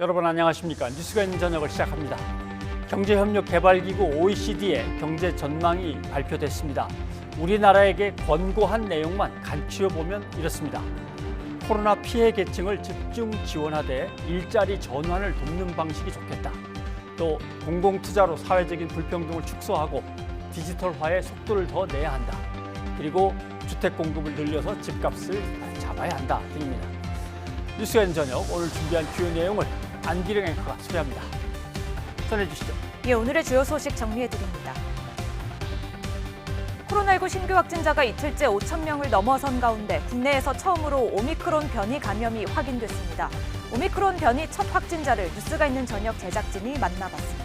여러분 안녕하십니까? 뉴스가 있는 저녁을 시작합니다. 경제협력개발기구 OECD의 경제 전망이 발표됐습니다. 우리나라에게 권고한 내용만 간추려보면 이렇습니다. 코로나 피해 계층을 집중 지원하되 일자리 전환을 돕는 방식이 좋겠다. 또 공공투자로 사회적인 불평등을 축소하고 디지털화에 속도를 더 내야 한다. 그리고 주택 공급을 늘려서 집값을 잡아야 한다 등입니다. 뉴스가 있는 저녁 오늘 준비한 주요 내용을 안기령 앵커가 소개합니다. 전해주시죠. 예, 오늘의 주요 소식 정리해드립니다. 코로나19 신규 확진자가 이틀째 5천 명을 넘어선 가운데 국내에서 처음으로 오미크론 변이 감염이 확인됐습니다. 오미크론 변이 첫 확진자를 뉴스가 있는 저녁 제작진이 만나봤습니다.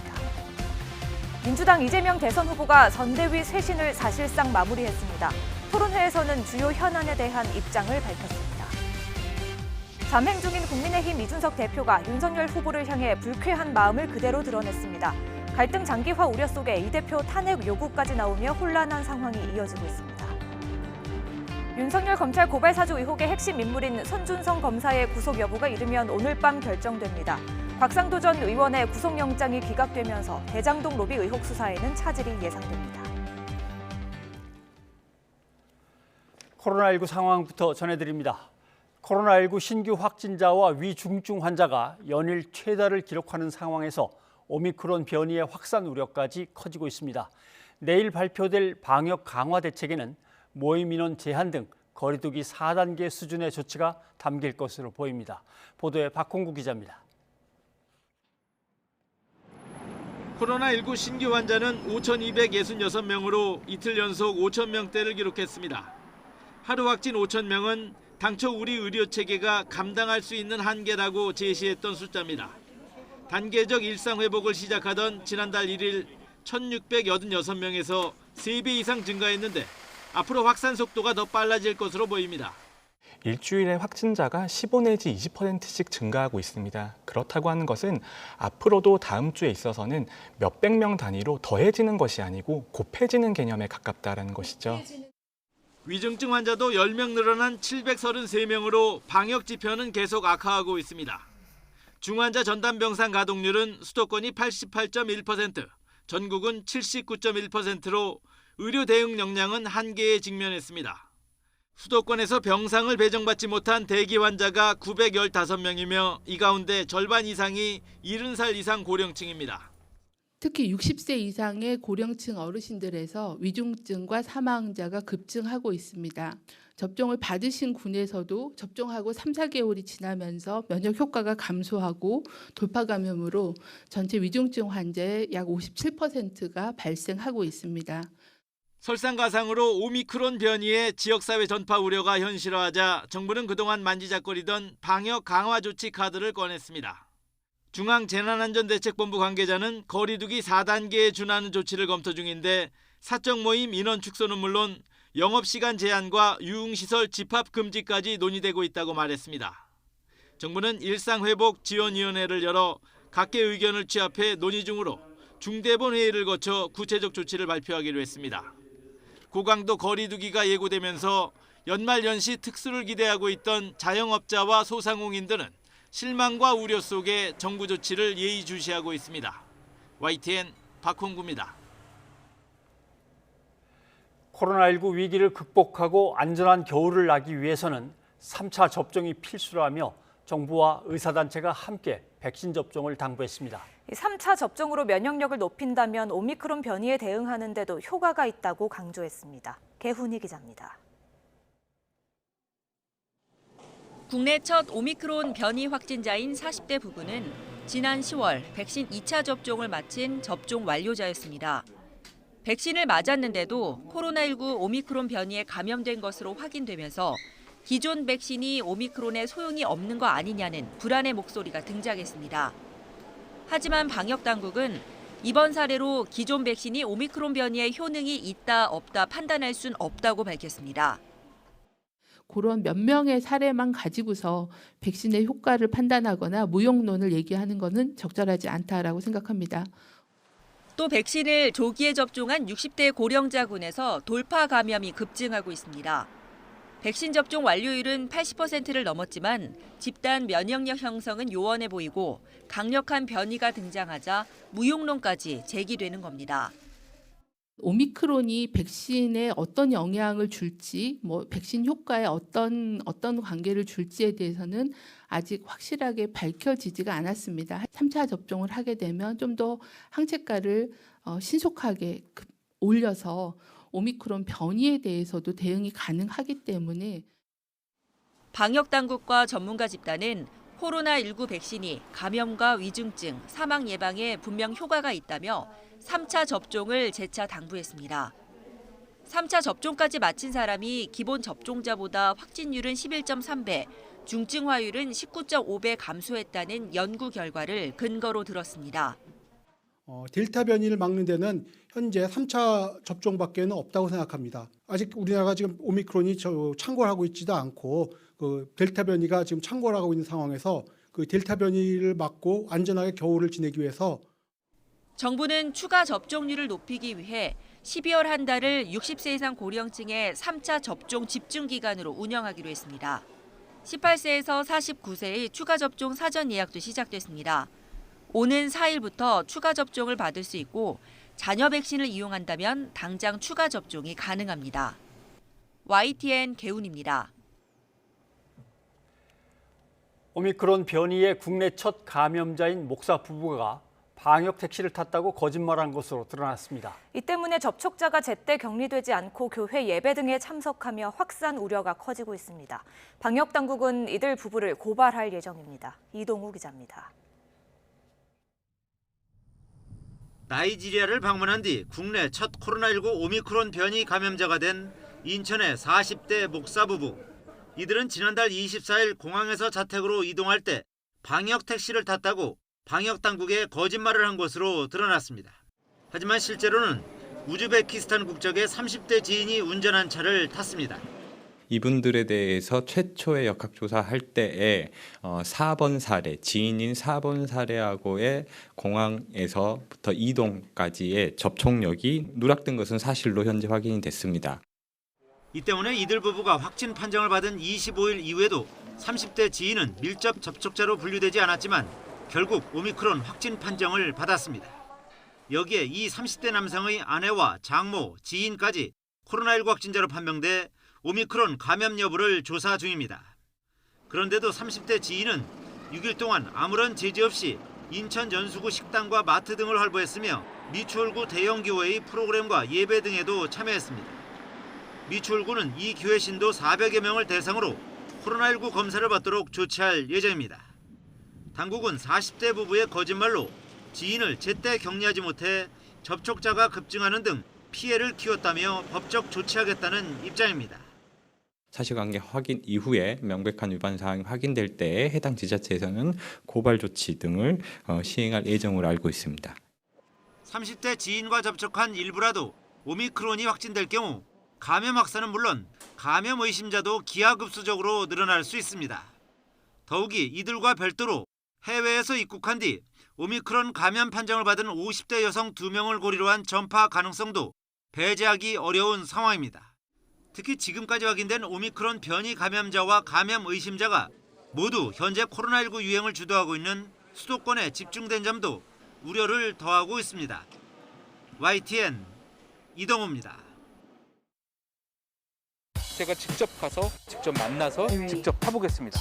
민주당 이재명 대선 후보가 선대위 쇄신을 사실상 마무리했습니다. 토론회에서는 주요 현안에 대한 입장을 밝혔습니다. 잠행 중인 국민의힘 이준석 대표가 윤석열 후보를 향해 불쾌한 마음을 그대로 드러냈습니다. 갈등 장기화 우려 속에 이 대표 탄핵 요구까지 나오며 혼란한 상황이 이어지고 있습니다. 윤석열 검찰 고발 사주 의혹의 핵심 인물인 손준성 검사의 구속 여부가 이르면 오늘 밤 결정됩니다. 곽상도 전 의원의 구속영장이 기각되면서 대장동 로비 의혹 수사에는 차질이 예상됩니다. 코로나19 상황부터 전해드립니다. 코로나19 신규 확진자와 위중증 환자가 연일 최다를 기록하는 상황에서 오미크론 변이의 확산 우려까지 커지고 있습니다. 내일 발표될 방역 강화 대책에는 모임 인원 제한 등 거리두기 4단계 수준의 조치가 담길 것으로 보입니다. 보도에 박홍구 기자입니다. 코로나19 신규 환자는 5,266명으로 이틀 연속 5,000명대를 기록했습니다. 하루 확진 5,000명은 당초 우리 의료 체계가 감당할 수 있는 한계라고 제시했던 숫자입니다. 단계적 일상 회복을 시작하던 지난달 1일 1,686명에서 3배 이상 증가했는데 앞으로 확산 속도가 더 빨라질 것으로 보입니다. 일주일에 확진자가 15 내지 20%씩 증가하고 있습니다. 그렇다고 하는 것은 앞으로도 다음 주에 있어서는 몇백 명 단위로 더해지는 것이 아니고 곱해지는 개념에 가깝다는 것이죠. 위중증 환자도 10명 늘어난 733명으로 방역 지표는 계속 악화하고 있습니다. 중환자 전담 병상 가동률은 수도권이 88.1%, 전국은 79.1%로 의료 대응 역량은 한계에 직면했습니다. 수도권에서 병상을 배정받지 못한 대기 환자가 915명이며 이 가운데 절반 이상이 70살 이상 고령층입니다. 특히 60세 이상의 고령층 어르신들에서 위중증과 사망자가 급증하고 있습니다. 접종을 받으신 군에서도 접종하고 3, 4개월이 지나면서 면역 효과가 감소하고 돌파 감염으로 전체 위중증 환자의 약 57%가 발생하고 있습니다. 설상가상으로 오미크론 변이의 지역사회 전파 우려가 현실화하자 정부는 그동안 만지작거리던 방역 강화 조치 카드를 꺼냈습니다. 중앙재난안전대책본부 관계자는 거리두기 4단계에 준하는 조치를 검토 중인데 사적 모임 인원 축소는 물론 영업시간 제한과 유흥시설 집합 금지까지 논의되고 있다고 말했습니다. 정부는 일상회복지원위원회를 열어 각계 의견을 취합해 논의 중으로 중대본 회의를 거쳐 구체적 조치를 발표하기로 했습니다. 고강도 거리두기가 예고되면서 연말 연시 특수를 기대하고 있던 자영업자와 소상공인들은 실망과 우려 속에 정부 조치를 예의주시하고 있습니다. YTN 박홍구입니다. 코로나19 위기를 극복하고 안전한 겨울을 나기 위해서는 3차 접종이 필수라며 정부와 의사단체가 함께 백신 접종을 당부했습니다. 3차 접종으로 면역력을 높인다면 오미크론 변이에 대응하는 데도 효과가 있다고 강조했습니다. 개훈희 기자입니다. 국내 첫 오미크론 변이 확진자인 40대 부부는 지난 10월 백신 2차 접종을 마친 접종 완료자였습니다. 백신을 맞았는데도 코로나19 오미크론 변이에 감염된 것으로 확인되면서 기존 백신이 오미크론에 소용이 없는 거 아니냐는 불안의 목소리가 등장했습니다. 하지만 방역당국은 이번 사례로 기존 백신이 오미크론 변이에 효능이 있다 없다 판단할 순 없다고 밝혔습니다. 그런 몇 명의 사례만 가지고서 백신의 효과를 판단하거나 무용론을 얘기하는 것은 적절하지 않다라고 생각합니다. 또 백신을 조기에 접종한 60대 고령자군에서 돌파 감염이 급증하고 있습니다. 백신 접종 완료율은 80%를 넘었지만 집단 면역력 형성은 요원해 보이고 강력한 변이가 등장하자 무용론까지 제기되는 겁니다. 오미크론이 백신에 어떤 영향을 줄지, 백신 효과에 어떤 관계를 줄지에 대해서는 아직 확실하게 밝혀지지가 않았습니다. 3차 접종을 하게 되면 좀 더 항체가를 신속하게 올려서 오미크론 변이에 대해서도 대응이 가능하기 때문에 방역 당국과 전문가 집단은 코로나19 백신이 감염과 위중증, 사망 예방에 분명 효과가 있다며 3차 접종을 재차 당부했습니다. 3차 접종까지 마친 사람이 기본 접종자보다 확진율은 11.3배, 중증화율은 19.5배 감소했다는 연구 결과를 근거로 들었습니다. 델타 변이를 막는 데는 현재 3차 접종밖에는 없다고 생각합니다. 아직 우리나라가 지금 오미크론이 창궐하고 있지도 않고 그 델타 변이가 지금 창궐하고 있는 상황에서 그 델타 변이를 막고 안전하게 겨울을 지내기 위해서 정부는 추가 접종률을 높이기 위해 12월 한 달을 60세 이상 고령층의 3차 접종 집중 기간으로 운영하기로 했습니다. 18세에서 49세의 추가 접종 사전 예약도 시작됐습니다. 오는 4일부터 추가 접종을 받을 수 있고 자녀 백신을 이용한다면 당장 추가 접종이 가능합니다. YTN 개운입니다. 오미크론 변이의 국내 첫 감염자인 목사 부부가 방역 택시를 탔다고 거짓말한 것으로 드러났습니다. 이 때문에 접촉자가 제때 격리되지 않고 교회 예배 등에 참석하며 확산 우려가 커지고 있습니다. 방역 당국은 이들 부부를 고발할 예정입니다. 이동우 기자입니다. 나이지리아를 방문한 뒤 국내 첫 코로나19 오미크론 변이 감염자가 된 인천의 40대 목사 부부. 이들은 지난달 24일 공항에서 자택으로 이동할 때 방역 택시를 탔다고 방역 당국에 거짓말을 한 것으로 드러났습니다. 하지만 실제로는 우즈베키스탄 국적의 30대 지인이 운전한 차를 탔습니다. 이분들에 대해서 최초의 역학조사할 때에 4번 사례, 지인인 4번 사례하고의 공항에서부터 이동까지의 접촉력이 누락된 것은 사실로 현재 확인이 됐습니다. 이 때문에 이들 부부가 확진 판정을 받은 25일 이후에도 30대 지인은 밀접 접촉자로 분류되지 않았지만 결국 오미크론 확진 판정을 받았습니다. 여기에 이 30대 남성의 아내와 장모, 지인까지 코로나19 확진자로 판명돼 오미크론 감염 여부를 조사 중입니다. 그런데도 30대 지인은 6일 동안 아무런 제지 없이 인천 연수구 식당과 마트 등을 활보했으며 미추홀구 대형교회의 프로그램과 예배 등에도 참여했습니다. 미추홀구는 이 교회 신도 400여 명을 대상으로 코로나19 검사를 받도록 조치할 예정입니다. 당국은 40대 부부의 거짓말로 지인을 제때 격리하지 못해 접촉자가 급증하는 등 피해를 키웠다며 법적 조치하겠다는 입장입니다. 사실관계 확인 이후에 명백한 위반 사항이 확인될 때에 해당 지자체에서는 고발 조치 등을 시행할 예정으로 알고 있습니다. 30대 지인과 접촉한 일부라도 오미크론이 확진될 경우 감염 확산은 물론 감염 의심자도 기하급수적으로 늘어날 수 있습니다. 더욱이 이들과 별도로 해외에서 입국한 뒤 오미크론 감염 판정을 받은 50대 여성 2명을 고리로 한 전파 가능성도 배제하기 어려운 상황입니다. 특히 지금까지 확인된 오미크론 변이 감염자와 감염 의심자가 모두 현재 코로나19 유행을 주도하고 있는 수도권에 집중된 점도 우려를 더하고 있습니다. YTN 이동호입니다. 제가 직접 가서 직접 만나서 직접 타보겠습니다.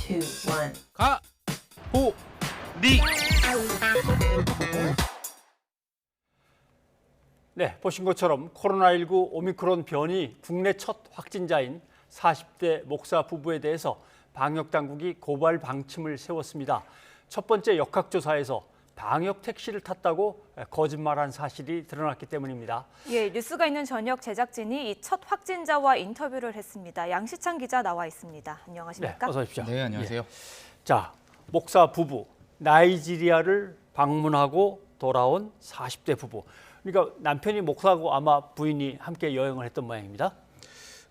네, 보신 것처럼 코로나19 오미크론 변이 국내 첫 확진자인 40대 목사 부부에 대해서 방역 당국이 고발 방침을 세웠습니다. 첫 번째 역학조사에서 방역 택시를 탔다고 거짓말한 사실이 드러났기 때문입니다. 예, 뉴스가 있는 저녁 제작진이 이 첫 확진자와 인터뷰를 했습니다. 양시창 기자 나와 있습니다. 안녕하십니까? 네, 어서 오십시오. 네, 안녕하세요. 예. 자, 목사 부부, 나이지리아를 방문하고 돌아온 40대 부부. 그러니까 남편이 목사고 아마 부인이 함께 여행을 했던 모양입니다.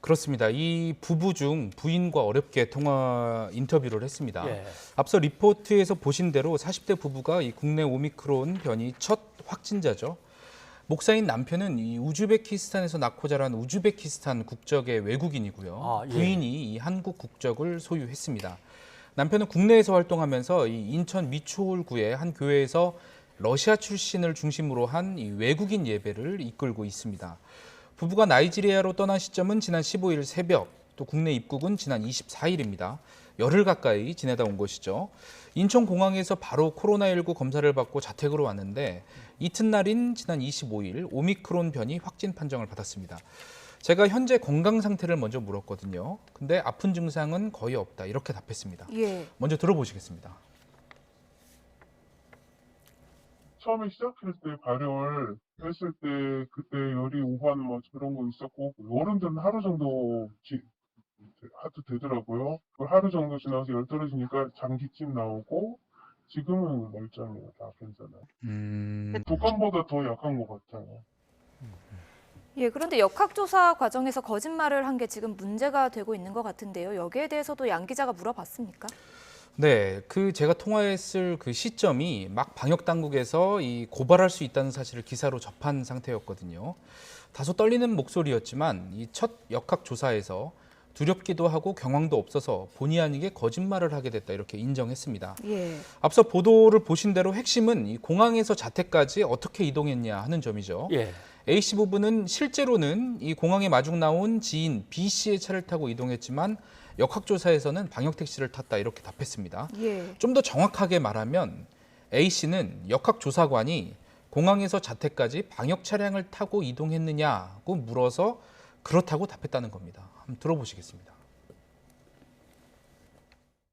그렇습니다. 이 부부 중 부인과 어렵게 통화 인터뷰를 했습니다. 예. 앞서 리포트에서 보신 대로 40대 부부가 이 국내 오미크론 변이 첫 확진자죠. 목사인 남편은 이 우즈베키스탄에서 낳고 자란 우즈베키스탄 국적의 외국인이고요. 아, 예. 부인이 이 한국 국적을 소유했습니다. 남편은 국내에서 활동하면서 이 인천 미추홀구의 한 교회에서 러시아 출신을 중심으로 한 이 외국인 예배를 이끌고 있습니다. 부부가 나이지리아로 떠난 시점은 지난 15일 새벽, 또 국내 입국은 지난 24일입니다. 열흘 가까이 지내다 온 것이죠. 인천공항에서 바로 코로나19 검사를 받고 자택으로 왔는데 이튿날인 지난 25일 오미크론 변이 확진 판정을 받았습니다. 제가 현재 건강 상태를 먼저 물었거든요. 근데 아픈 증상은 거의 없다 이렇게 답했습니다. 예. 먼저 들어보시겠습니다. 처음에 시작했을 때 발열 했을 때 그때 열이 오반 뭐 그런 거 있었고 어른들은 하루 정도 하도 되더라고요. 하루 정도 지나서 열 떨어지니까 장기침 나오고 지금은 멀쩡해요. 다 괜찮아요. 독감보다 더 약한 것 같아요. 예, 그런데 역학조사 과정에서 거짓말을 한 게 지금 문제가 되고 있는 것 같은데요. 여기에 대해서도 양 기자가 물어봤습니까? 네, 제가 통화했을 그 시점이 막 방역 당국에서 이 고발할 수 있다는 사실을 기사로 접한 상태였거든요. 다소 떨리는 목소리였지만 이 첫 역학 조사에서 두렵기도 하고 경황도 없어서 본의 아니게 거짓말을 하게 됐다 이렇게 인정했습니다. 예. 앞서 보도를 보신 대로 핵심은 이 공항에서 자택까지 어떻게 이동했냐 하는 점이죠. 예. A씨 부부는 실제로는 이 공항에 마중 나온 지인 B씨의 차를 타고 이동했지만 역학조사에서는 방역택시를 탔다 이렇게 답했습니다. 예. 좀 더 정확하게 말하면 A씨는 역학조사관이 공항에서 자택까지 방역 차량을 타고 이동했느냐고 물어서 그렇다고 답했다는 겁니다. 한번 들어보시겠습니다.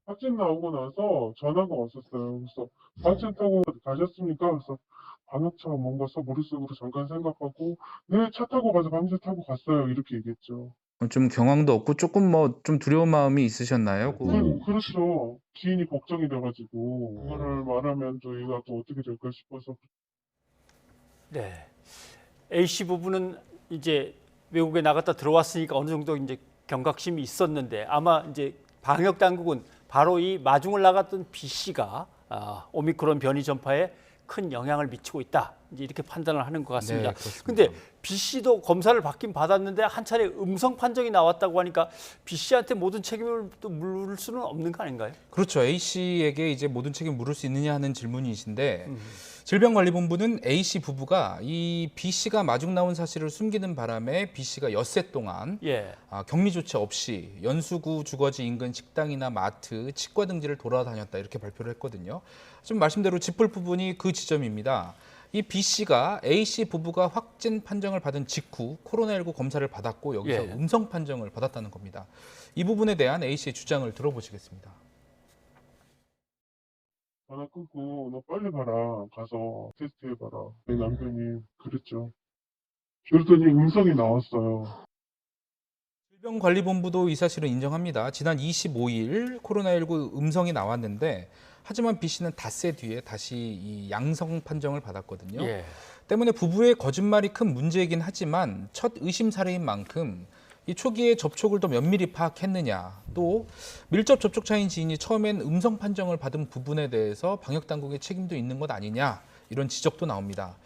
확진 나오고 나서 전화가 왔었어요. 그래서 방차 타고 가셨습니까? 그래서 방역차가 뭔가 머릿속으로 잠깐 생각하고 네, 차 타고 가서 방차 타고 갔어요. 이렇게 얘기했죠. 좀 경황도 없고 조금 좀 두려운 마음이 있으셨나요? 그렇죠. 지인이 걱정이 돼가지고 그거를 말하면 저희가 또 어떻게 될까 싶어서. 네. A씨 부부는 이제 외국에 나갔다 들어왔으니까 어느 정도 이제 경각심이 있었는데 아마 이제 방역 당국은 바로 이 마중을 나갔던 B씨가 오미크론 변이 전파에 큰 영향을 미치고 있다. 이제 이렇게 판단을 하는 것 같습니다. 네, 그렇습니다. 근데 B씨도 검사를 받긴 받았는데 한 차례 음성 판정이 나왔다고 하니까 B씨한테 모든 책임을 또 물을 수는 없는 거 아닌가요? 그렇죠. A씨에게 이제 모든 책임을 물을 수 있느냐 하는 질문이신데 질병관리본부는 A씨 부부가 이 B씨가 마중 나온 사실을 숨기는 바람에 B씨가 엿새 동안 예. 격리 조치 없이 연수구 주거지 인근 식당이나 마트, 치과 등지를 돌아다녔다 이렇게 발표를 했거든요. 좀 말씀대로 짚을 부분이 그 지점입니다. 이 B씨가 A씨 부부가 확진 판정을 받은 직후 코로나19 검사를 받았고 여기서 예. 음성 판정을 받았다는 겁니다. 이 부분에 대한 A씨의 주장을 들어보시겠습니다. 전화 끊고 너 빨리 가라. 가서 테스트 해봐라. 내 남편이 그랬죠. 그랬더니 음성이 나왔어요. 질병관리본부도 이 사실을 인정합니다. 지난 25일 코로나19 음성이 나왔는데 하지만 B씨는 닷새 뒤에 다시 이 양성 판정을 받았거든요. 예. 때문에 부부의 거짓말이 큰 문제이긴 하지만 첫 의심 사례인 만큼 이 초기에 접촉을 더 면밀히 파악했느냐, 또 밀접 접촉자인 지인이 처음엔 음성 판정을 받은 부분에 대해서 방역 당국의 책임도 있는 것 아니냐 이런 지적도 나옵니다.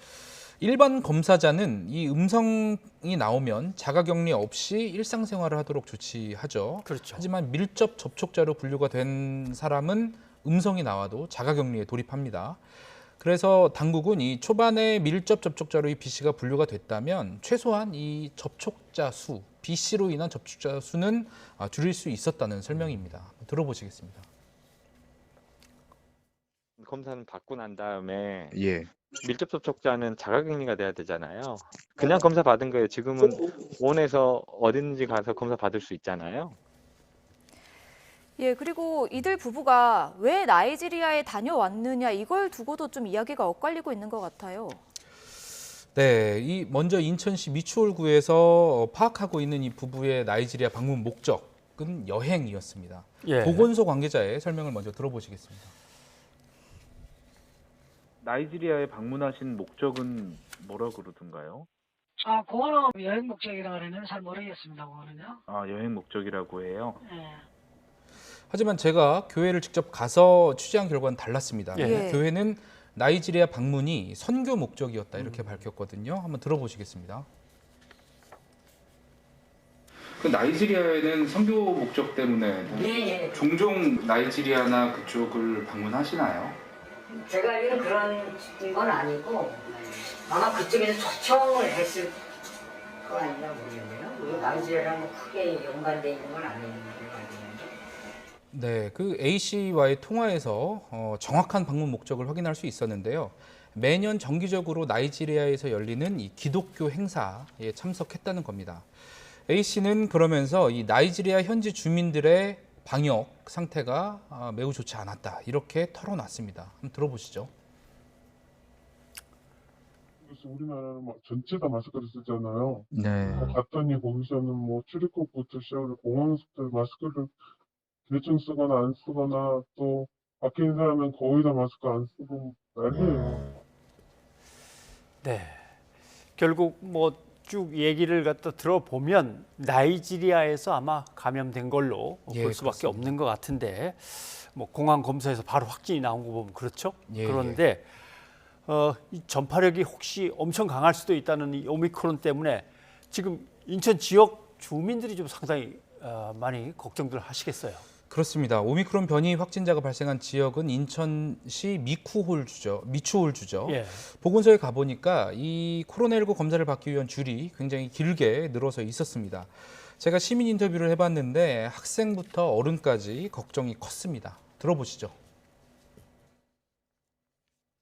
일반 검사자는 이 음성이 나오면 자가격리 없이 일상생활을 하도록 조치하죠. 그렇죠. 하지만 밀접 접촉자로 분류가 된 사람은 음성이 나와도 자가격리에 돌입합니다. 그래서 당국은 이 초반에 밀접 접촉자로 이 B씨가 분류가 됐다면 최소한 이 접촉자 수, B씨로 인한 접촉자 수는 줄일 수 있었다는 설명입니다. 들어보시겠습니다. 검사는 받고 난 다음에 예. 밀접 접촉자는 자가격리가 돼야 되잖아요. 그냥 검사 받은 거예요. 지금은 원에서 어디든지 가서 검사 받을 수 있잖아요. 예, 그리고 이들 부부가 왜 나이지리아에 다녀왔느냐 이걸 두고도 좀 이야기가 엇갈리고 있는 것 같아요. 네, 먼저 인천시 미추홀구에서 파악하고 있는 이 부부의 나이지리아 방문 목적은 여행이었습니다. 예. 보건소 관계자의 설명을 먼저 들어보시겠습니다. 나이지리아에 방문하신 목적은 뭐라 그러던가요? 그거는 여행 목적이라 그러면 잘 모르겠습니다. 그거는요. 여행 목적이라고 해요? 네. 하지만 제가 교회를 직접 가서 취재한 결과는 달랐습니다. 예. 교회는 나이지리아 방문이 선교 목적이었다 이렇게 밝혔거든요. 한번 들어보시겠습니다. 그 나이지리아에는 선교 목적 때문에 종종 나이지리아나 그쪽을 방문하시나요? 제가 알기로는 그런 건 아니고 아마 그쪽에서 초청을 했을 거 아닌가 모르겠네요. 나이지리아랑 크게 연관돼 있는 건 아니에요. 네, 그 A 씨와의 통화에서 정확한 방문 목적을 확인할 수 있었는데요. 매년 정기적으로 나이지리아에서 열리는 이 기독교 행사에 참석했다는 겁니다. A 씨는 그러면서 이 나이지리아 현지 주민들의 방역 상태가 매우 좋지 않았다 이렇게 털어놨습니다. 한번 들어보시죠. 그래서 우리나라는 막 전체 다 마스크를 쓰잖아요. 네. 갔더니 거기서는 뭐 출입국부터 시작해서 공항에서부터 마스크를 대충 쓰거나 안 쓰거나 또 밖에 있는 사람은 거의 다 마스크 안 쓰고 난리예요. 네. 결국 뭐 쭉 얘기를 갖다 들어보면 나이지리아에서 아마 감염된 걸로 볼 수밖에 그렇습니다. 없는 것 같은데 뭐 공항 검사에서 바로 확진이 나온 거 보면 그렇죠. 예, 그런데 이 전파력이 혹시 엄청 강할 수도 있다는 이 오미크론 때문에 지금 인천 지역 주민들이 좀 상당히 많이 걱정들 하시겠어요. 그렇습니다. 오미크론 변이 확진자가 발생한 지역은 인천시 미추홀주죠. 예. 보건소에 가보니까 이 코로나19 검사를 받기 위한 줄이 굉장히 길게 늘어서 있었습니다. 제가 시민 인터뷰를 해봤는데 학생부터 어른까지 걱정이 컸습니다. 들어보시죠.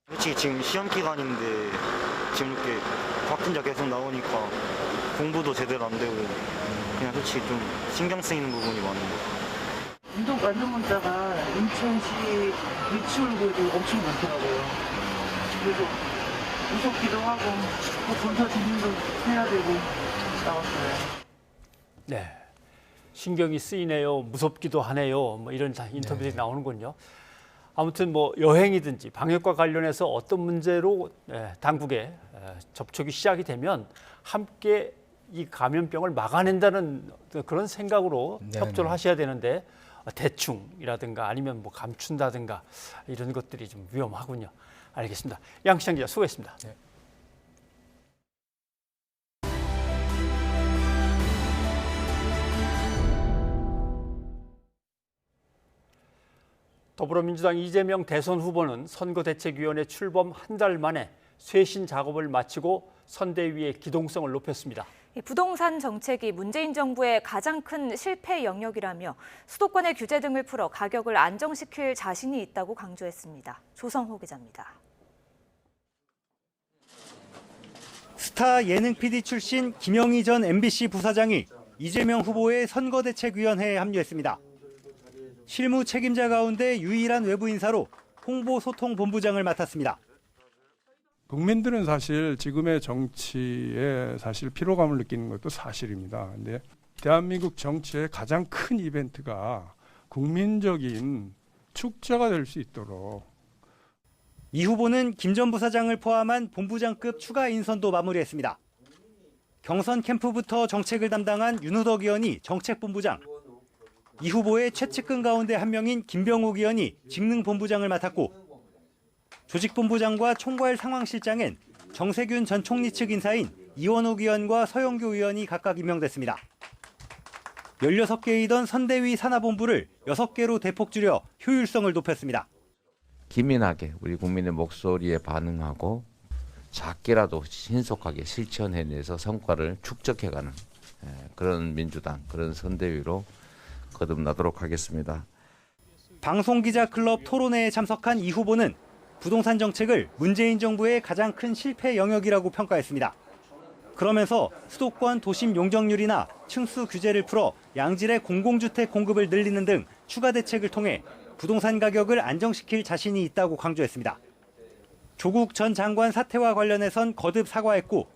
솔직히 지금 시험 기간인데 지금 이렇게 확진자 계속 나오니까 공부도 제대로 안 되고 그냥 솔직히 좀 신경 쓰이는 부분이 많은 것 같아요. 유독 완전 문자가 인천시 미추홀구도 엄청 많더라고요. 그래서 무섭기도 하고 검사 진행도 해야 되고 나왔어요. 네. 신경이 쓰이네요. 무섭기도 하네요. 뭐 이런 인터뷰들이 나오는군요. 아무튼 뭐 여행이든지 방역과 관련해서 어떤 문제로 당국에 접촉이 시작이 되면 함께 이 감염병을 막아낸다는 그런 생각으로 협조를 하셔야 되는데 대충이라든가 아니면 뭐 감춘다든가 이런 것들이 좀 위험하군요. 알겠습니다. 양시장 기자 수고했습니다. 네. 더불어민주당 이재명 대선 후보는 선거대책위원회 출범 한 달 만에 쇄신 작업을 마치고 선대위의 기동성을 높였습니다. 부동산 정책이 문재인 정부의 가장 큰 실패 영역이라며 수도권의 규제 등을 풀어 가격을 안정시킬 자신이 있다고 강조했습니다. 조성호 기자입니다. 스타 예능 PD 출신 김영희 전 MBC 부사장이 이재명 후보의 선거대책위원회에 합류했습니다. 실무 책임자 가운데 유일한 외부 인사로 홍보소통본부장을 맡았습니다. 국민들은 사실 지금의 정치에 사실 피로감을 느끼는 것도 사실입니다. 근데 대한민국 정치의 가장 큰 이벤트가 국민적인 축제가 될 수 있도록 이 후보는 김 전 부사장을 포함한 본부장급 추가 인선도 마무리했습니다. 경선 캠프부터 정책을 담당한 윤우덕 의원이 정책본부장, 이 후보의 최측근 가운데 한 명인 김병욱 의원이 직능본부장을 맡았고 조직본부장과 총괄 상황실장엔 정세균 전 총리 측 인사인 이원욱 의원과 서영교 의원이 각각 임명됐습니다. 16개이던 선대위 산하본부를 6개로 대폭 줄여 효율성을 높였습니다. 기민하게 우리 국민의 목소리에 반응하고 작게라도 신속하게 실천해내서 성과를 축적해가는 그런 민주당, 그런 선대위로 거듭나도록 하겠습니다. 방송기자클럽 토론회에 참석한 이 후보는 부동산 정책을 문재인 정부의 가장 큰 실패 영역이라고 평가했습니다. 그러면서 수도권 도심 용적률이나 층수 규제를 풀어 양질의 공공주택 공급을 늘리는 등 추가 대책을 통해 부동산 가격을 안정시킬 자신이 있다고 강조했습니다. 조국 전 장관 사태와 관련해선 거듭 사과했고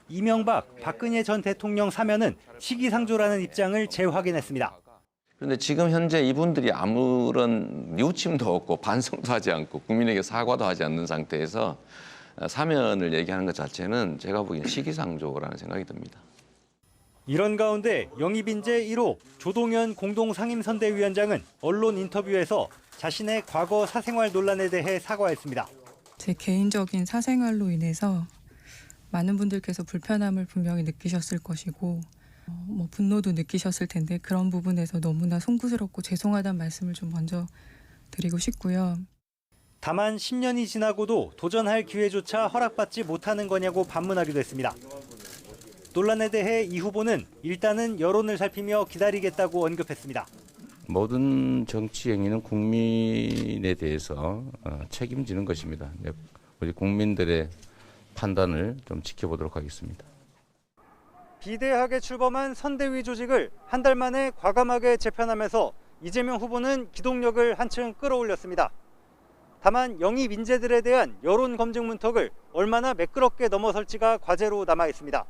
이명박, 박근혜 전 대통령 사면은 시기상조라는 입장을 재확인했습니다. 그런데 지금 현재 이분들이 아무런 뉘우침도 없고 반성도 하지 않고 국민에게 사과도 하지 않는 상태에서 사면을 얘기하는 것 자체는 제가 보기엔 시기상조라는 생각이 듭니다. 이런 가운데 영입인재 1호 조동현 공동상임선대위원장은 언론 인터뷰에서 자신의 과거 사생활 논란에 대해 사과했습니다. 제 개인적인 사생활로 인해서 많은 분들께서 불편함을 분명히 느끼셨을 것이고 분노도 느끼셨을 텐데 그런 부분에서 너무나 송구스럽고 죄송하다는 말씀을 좀 먼저 드리고 싶고요. 다만 10년이 지나고도 도전할 기회조차 허락받지 못하는 거냐고 반문하기도 했습니다. 논란에 대해 이 후보는 일단은 여론을 살피며 기다리겠다고 언급했습니다. 모든 정치 행위는 국민에 대해서 책임지는 것입니다. 우리 국민들의 판단을 좀 지켜보도록 하겠습니다. 비대하게 출범한 선대위 조직을 한 달 만에 과감하게 재편하면서 이재명 후보는 기동력을 한층 끌어올렸습니다. 다만 영입 인재들에 대한 여론 검증 문턱을 얼마나 매끄럽게 넘어설지가 과제로 남아 있습니다.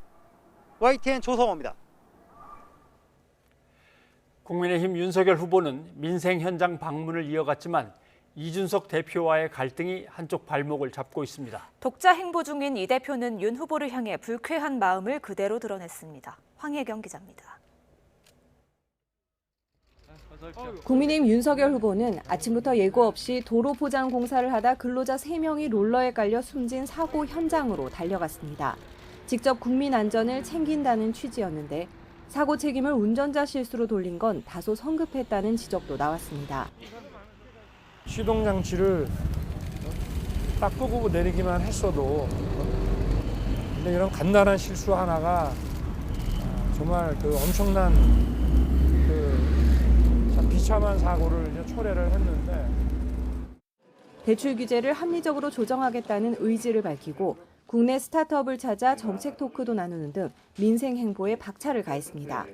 YTN 조성호입니다. 국민의힘 윤석열 후보는 민생 현장 방문을 이어갔지만 이준석 대표와의 갈등이 한쪽 발목을 잡고 있습니다. 독자 행보 중인 이 대표는 윤 후보를 향해 불쾌한 마음을 그대로 드러냈습니다. 황혜경 기자입니다. 국민의힘 윤석열 후보는 아침부터 예고 없이 도로 포장 공사를 하다 근로자 3명이 롤러에 깔려 숨진 사고 현장으로 달려갔습니다. 직접 국민 안전을 챙긴다는 취지였는데 사고 책임을 운전자 실수로 돌린 건 다소 성급했다는 지적도 나왔습니다. 시동 장치를 딱 끄고 내리기만 했어도 근데 이런 간단한 실수 하나가 정말 그 엄청난 참 비참한 사고를 이제 초래를 했는데 대출 규제를 합리적으로 조정하겠다는 의지를 밝히고 국내 스타트업을 찾아 정책 토크도 나누는 등 민생 행보에 박차를 가했습니다.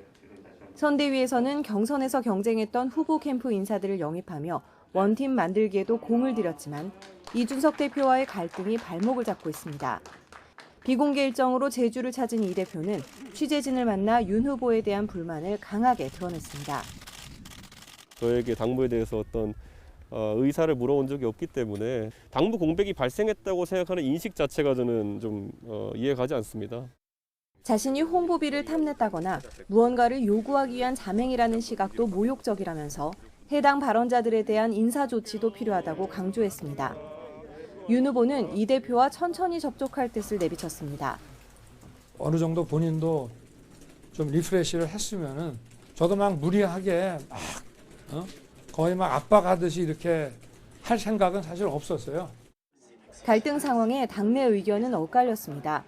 선대위에서는 경선에서 경쟁했던 후보 캠프 인사들을 영입하며 원팀 만들기에도 공을 들였지만 이준석 대표와의 갈등이 발목을 잡고 있습니다. 비공개 일정으로 제주를 찾은 이 대표는 취재진을 만나 윤 후보에 대한 불만을 강하게 드러냈습니다. 저에게 당무에 대해서 어떤 의사를 물어온 적이 없기 때문에 당무 공백이 발생했다고 생각하는 인식 자체가 저는 좀 이해가 가지 않습니다. 자신이 홍보비를 탐냈다거나 무언가를 요구하기 위한 자맹이라는 시각도 모욕적이라면서 해당 발언자들에 대한 인사 조치도 필요하다고 강조했습니다. 윤 후보는 이 대표와 천천히 접촉할 뜻을 내비쳤습니다. 어느 정도 본인도 좀 리프레시를 했으면은 저도 막 무리하게 거의 막 압박하듯이 이렇게 할 생각은 사실 없었어요. 갈등 상황에 당내 의견은 엇갈렸습니다.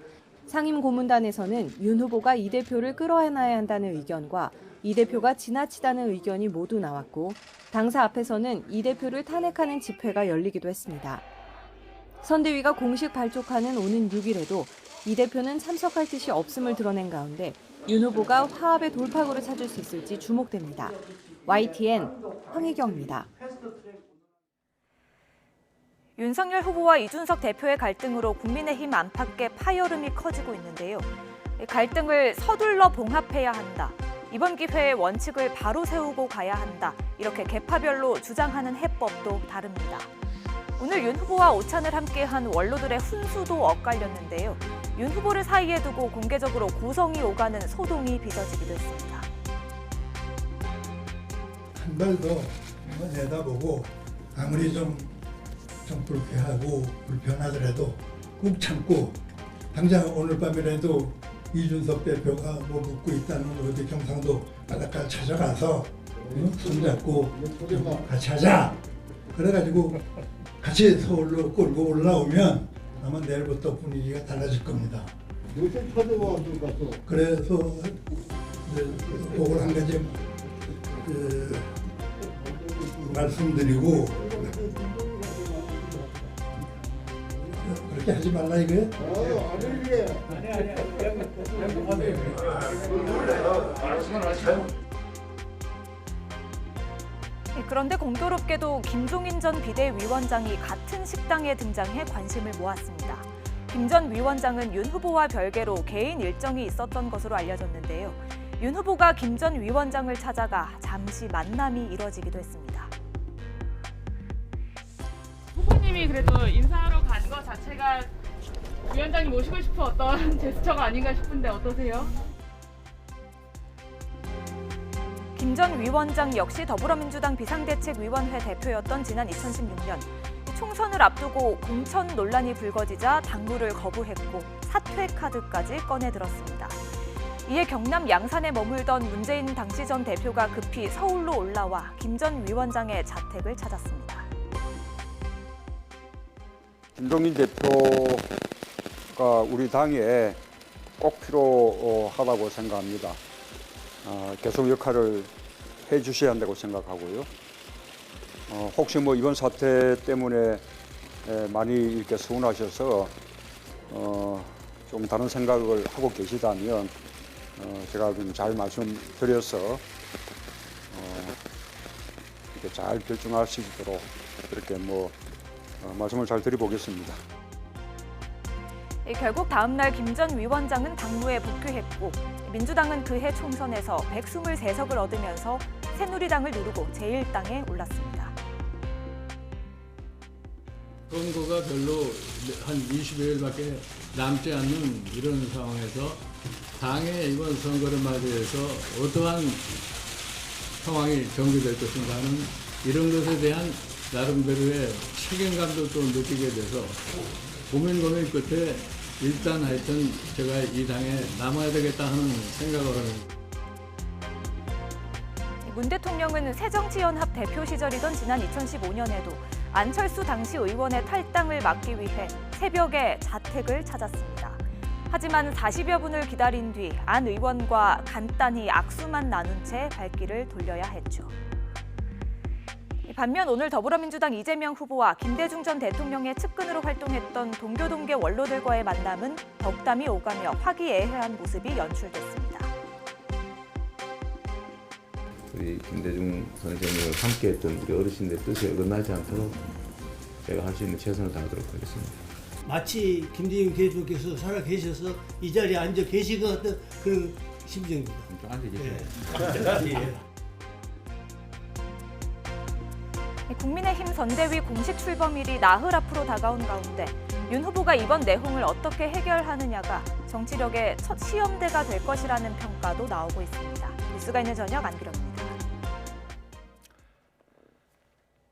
상임고문단에서는 윤 후보가 이 대표를 끌어안아야 한다는 의견과 이 대표가 지나치다는 의견이 모두 나왔고 당사 앞에서는 이 대표를 탄핵하는 집회가 열리기도 했습니다. 선대위가 공식 발족하는 오는 6일에도 이 대표는 참석할 뜻이 없음을 드러낸 가운데 윤 후보가 화합의 돌파구를 찾을 수 있을지 주목됩니다. YTN 황희경입니다. 윤석열 후보와 이준석 대표의 갈등으로 국민의힘 안팎의 파열음이 커지고 있는데요. 갈등을 서둘러 봉합해야 한다. 이번 기회에 원칙을 바로 세우고 가야 한다. 이렇게 계파별로 주장하는 해법도 다릅니다. 오늘 윤 후보와 오찬을 함께한 원로들의 훈수도 엇갈렸는데요. 윤 후보를 사이에 두고 공개적으로 고성이 오가는 소동이 빚어지기도 했습니다. 한 발 더 내다보고 아무리 좀 불쾌하고 불편하더라도 꾹 참고 당장 오늘 밤이라도 이준석 대표가 뭐 묻고 있다는 어디 경상도 바닷가 찾아가서 손잡고 같이 하자. 그래가지고 같이 서울로 끌고 올라오면 아마 내일부터 분위기가 달라질 겁니다. 요새 찾아와 그래서 그걸 한 가지 말씀드리고 그렇게 하지 말라 이거예요? 그런데 공교롭게도 김종인 전 비대위원장이 같은 식당에 등장해 관심을 모았습니다. 김 전 위원장은 윤 후보와 별개로 개인 일정이 있었던 것으로 알려졌는데요. 윤 후보가 김 전 위원장을 찾아가 잠시 만남이 이뤄지기도 했습니다. 후보님이 그래도 인사하러 간 것 자체가 위원장님 모시고 싶은 어떤 제스처가 아닌가 싶은데 어떠세요? 김 전 위원장 역시 더불어민주당 비상대책위원회 대표였던 지난 2016년 총선을 앞두고 공천 논란이 불거지자 당무를 거부했고 사퇴 카드까지 꺼내들었습니다. 이에 경남 양산에 머물던 문재인 당시 전 대표가 급히 서울로 올라와 김 전 위원장의 자택을 찾았습니다. 김종인 대표가 우리 당에 꼭 필요하다고 생각합니다. 계속 역할을 해주셔야 한다고 생각하고요. 혹시 뭐 이번 사태 때문에 많이 이렇게 서운하셔서 좀 다른 생각을 하고 계시다면 제가 좀 잘 말씀드려서 이렇게 잘 결정할 수 있도록 그렇게 말씀을 잘 드려보겠습니다. 결국 다음 날 김 전 위원장은 당무에 복귀했고 민주당은 그해 총선에서 123석을 얻으면서 새누리당을 누르고 제1당에 올랐습니다. 선거가 별로 한 20여일밖에 남지 않는 이런 상황에서 당의 이번 선거를 맞이해서 어떠한 상황이 전개될 것인가 하는 이런 것에 대한 나름대로의 책임감도 또 느끼게 돼서 고민 끝에 일단 하여튼 제가 이 당에 남아야 되겠다 하는 생각을 합니다. 문 대통령은 새정치연합 대표 시절이던 지난 2015년에도 안철수 당시 의원의 탈당을 막기 위해 새벽에 자택을 찾았습니다. 하지만 40여 분을 기다린 뒤 안 의원과 간단히 악수만 나눈 채 발길을 돌려야 했죠. 반면 오늘 더불어민주당 이재명 후보와 김대중 전 대통령의 측근으로 활동했던 동교동계 원로들과의 만남은 덕담이 오가며 화기애애한 모습이 연출됐습니다. 우리 김대중 선생님을 함께했던 우리 어르신들 뜻에 어긋나지 않도록 제가 할 수 있는 최선을 다하도록 하겠습니다. 마치 김대중 대표께서 살아 계셔서 이 자리에 앉아 계신 것 같은 그런 심정입니다. 좀 앉아 계세요. 예. 국민의힘 선대위 공식 출범일이 나흘 앞으로 다가온 가운데 윤 후보가 이번 내홍을 어떻게 해결하느냐가 정치력의 첫 시험대가 될 것이라는 평가도 나오고 있습니다. 뉴스가 있는 저녁 안기령입니다.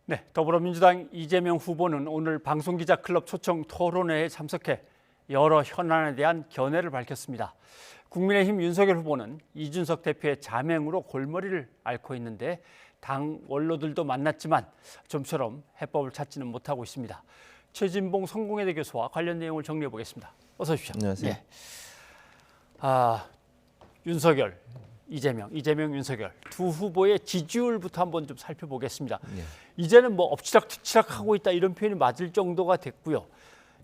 네, 더불어민주당 이재명 후보는 오늘 방송기자클럽 초청 토론회에 참석해 여러 현안에 대한 견해를 밝혔습니다. 국민의힘 윤석열 후보는 이준석 대표의 자맹으로 골머리를 앓고 있는데 당 원로들도 만났지만 좀처럼 해법을 찾지는 못하고 있습니다. 최진봉 성공회대 교수와 관련 내용을 정리해 보겠습니다. 어서 오십시오. 안녕하세요. 예. 윤석열, 이재명, 윤석열 두 후보의 지지율부터 한번 좀 살펴보겠습니다. 예. 이제는 뭐 엎치락뒤치락 하고 있다 이런 표현이 맞을 정도가 됐고요.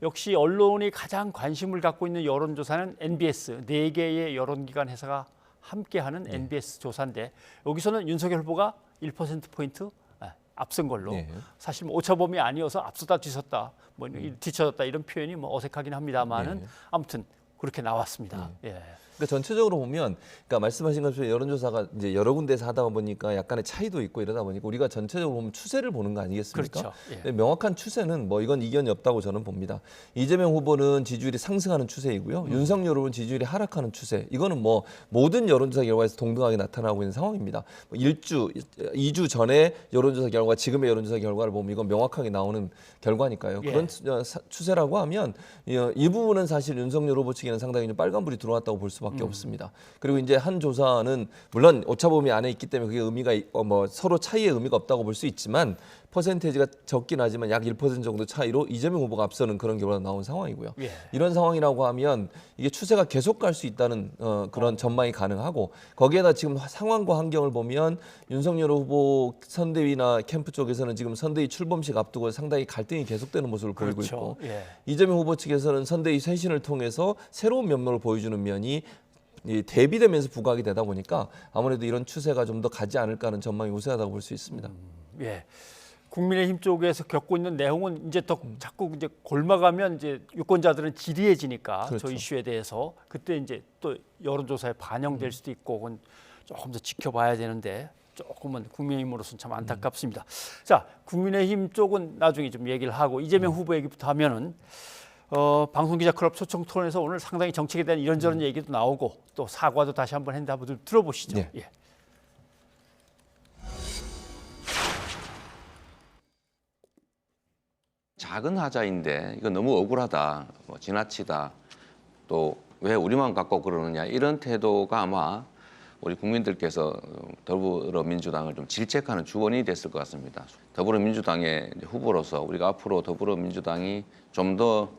역시 언론이 가장 관심을 갖고 있는 여론조사는 NBS 4개의 여론기관 회사가 함께하는 NBS 조사인데 여기서는 윤석열 후보가 1%포인트 앞선 걸로 사실 뭐 오차범위 아니어서 앞서다 뒤섰다, 뭐 뒤쳐졌다 이런 표현이 뭐 어색하긴 합니다만은 아무튼 그렇게 나왔습니다. 예. 그러니까 전체적으로 보면, 그러니까 말씀하신 것처럼 여론조사가 이제 여러 군데서 하다 보니까 약간의 차이도 있고 이러다 보니까 우리가 전체적으로 보면 추세를 보는 거 아니겠습니까? 그렇죠. 예. 근데 명확한 추세는 뭐 이건 이견이 없다고 저는 봅니다. 이재명 후보는 지지율이 상승하는 추세이고요. 윤석열 후보는 지지율이 하락하는 추세. 이거는 뭐 모든 여론조사 결과에서 동등하게 나타나고 있는 상황입니다. 2주 전에 여론조사 결과, 지금의 여론조사 결과를 보면 이건 명확하게 나오는 결과니까요. 예. 그런 추세라고 하면 이 부분은 사실 윤석열 후보 측에는 상당히 좀 빨간불이 들어왔다고 볼 수밖에 없습니다. 그리고 이제 한 조사는 물론 오차범위 안에 있기 때문에 그게 의미가 뭐 서로 차이의 의미가 없다고 볼 수 있지만 퍼센테이지가 적긴 하지만 약 1% 정도 차이로 이재명 후보가 앞서는 그런 결과가 나온 상황이고요. 예. 이런 상황이라고 하면 이게 추세가 계속 갈 수 있다는 그런 전망이 가능하고 거기에다 지금 상황과 환경을 보면 윤석열 후보 선대위나 캠프 쪽에서는 지금 선대위 출범식 앞두고 상당히 갈등이 계속되는 모습을 보이고 있고 이재명 후보 측에서는 선대위 쇄신을 통해서 새로운 면모를 보여주는 면이 대비되면서 부각이 되다 보니까 아무래도 이런 추세가 좀 더 가지 않을까 하는 전망이 우세하다고 볼 수 있습니다. 예. 국민의힘 쪽에서 겪고 있는 내용은 이제 더 자꾸 이제 골마가면 이제 유권자들은 지리해지니까 그렇죠. 저 이슈에 대해서 그때 이제 또 여론조사에 반영될 수도 있고 그건 조금 더 지켜봐야 되는데 조금은 국민의힘으로서는 참 안타깝습니다. 자, 국민의힘 쪽은 나중에 좀 얘기를 하고 이재명 후보 얘기부터 하면은 방송기자클럽 초청 토론에서 오늘 상당히 정책에 대한 이런저런 얘기도 나오고 또 사과도 다시 한번 했는데 한번 들어보시죠. 네. 예. 작은 하자인데 이거 너무 억울하다, 뭐 지나치다, 또 왜 우리만 갖고 그러느냐 이런 태도가 아마 우리 국민들께서 더불어민주당을 좀 질책하는 주원이 됐을 것 같습니다. 더불어민주당의 후보로서 우리가 앞으로 더불어민주당이 좀 더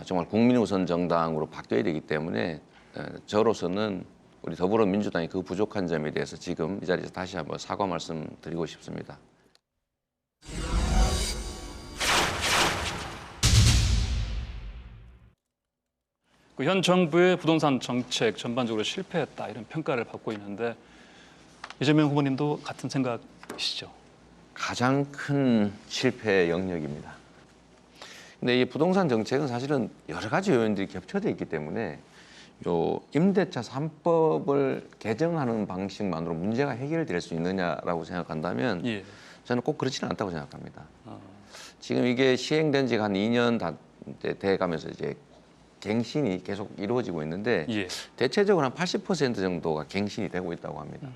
정말 국민우선 정당으로 바뀌어야 되기 때문에 저로서는 우리 더불어민주당이 그 부족한 점에 대해서 지금 이 자리에서 다시 한번 사과 말씀드리고 싶습니다. 현 정부의 부동산 정책 전반적으로 실패했다 이런 평가를 받고 있는데 이재명 후보님도 같은 생각이시죠? 가장 큰 실패 영역입니다. 근데 이 부동산 정책은 사실은 여러 가지 요인들이 겹쳐져 있기 때문에 요 임대차 3법을 개정하는 방식만으로 문제가 해결될 수 있느냐라고 생각한다면 저는 꼭 그렇지는 않다고 생각합니다. 지금 이게 시행된 지가 한 2년 다 돼가면서 이제 갱신이 계속 이루어지고 있는데 대체적으로 한 80% 정도가 갱신이 되고 있다고 합니다.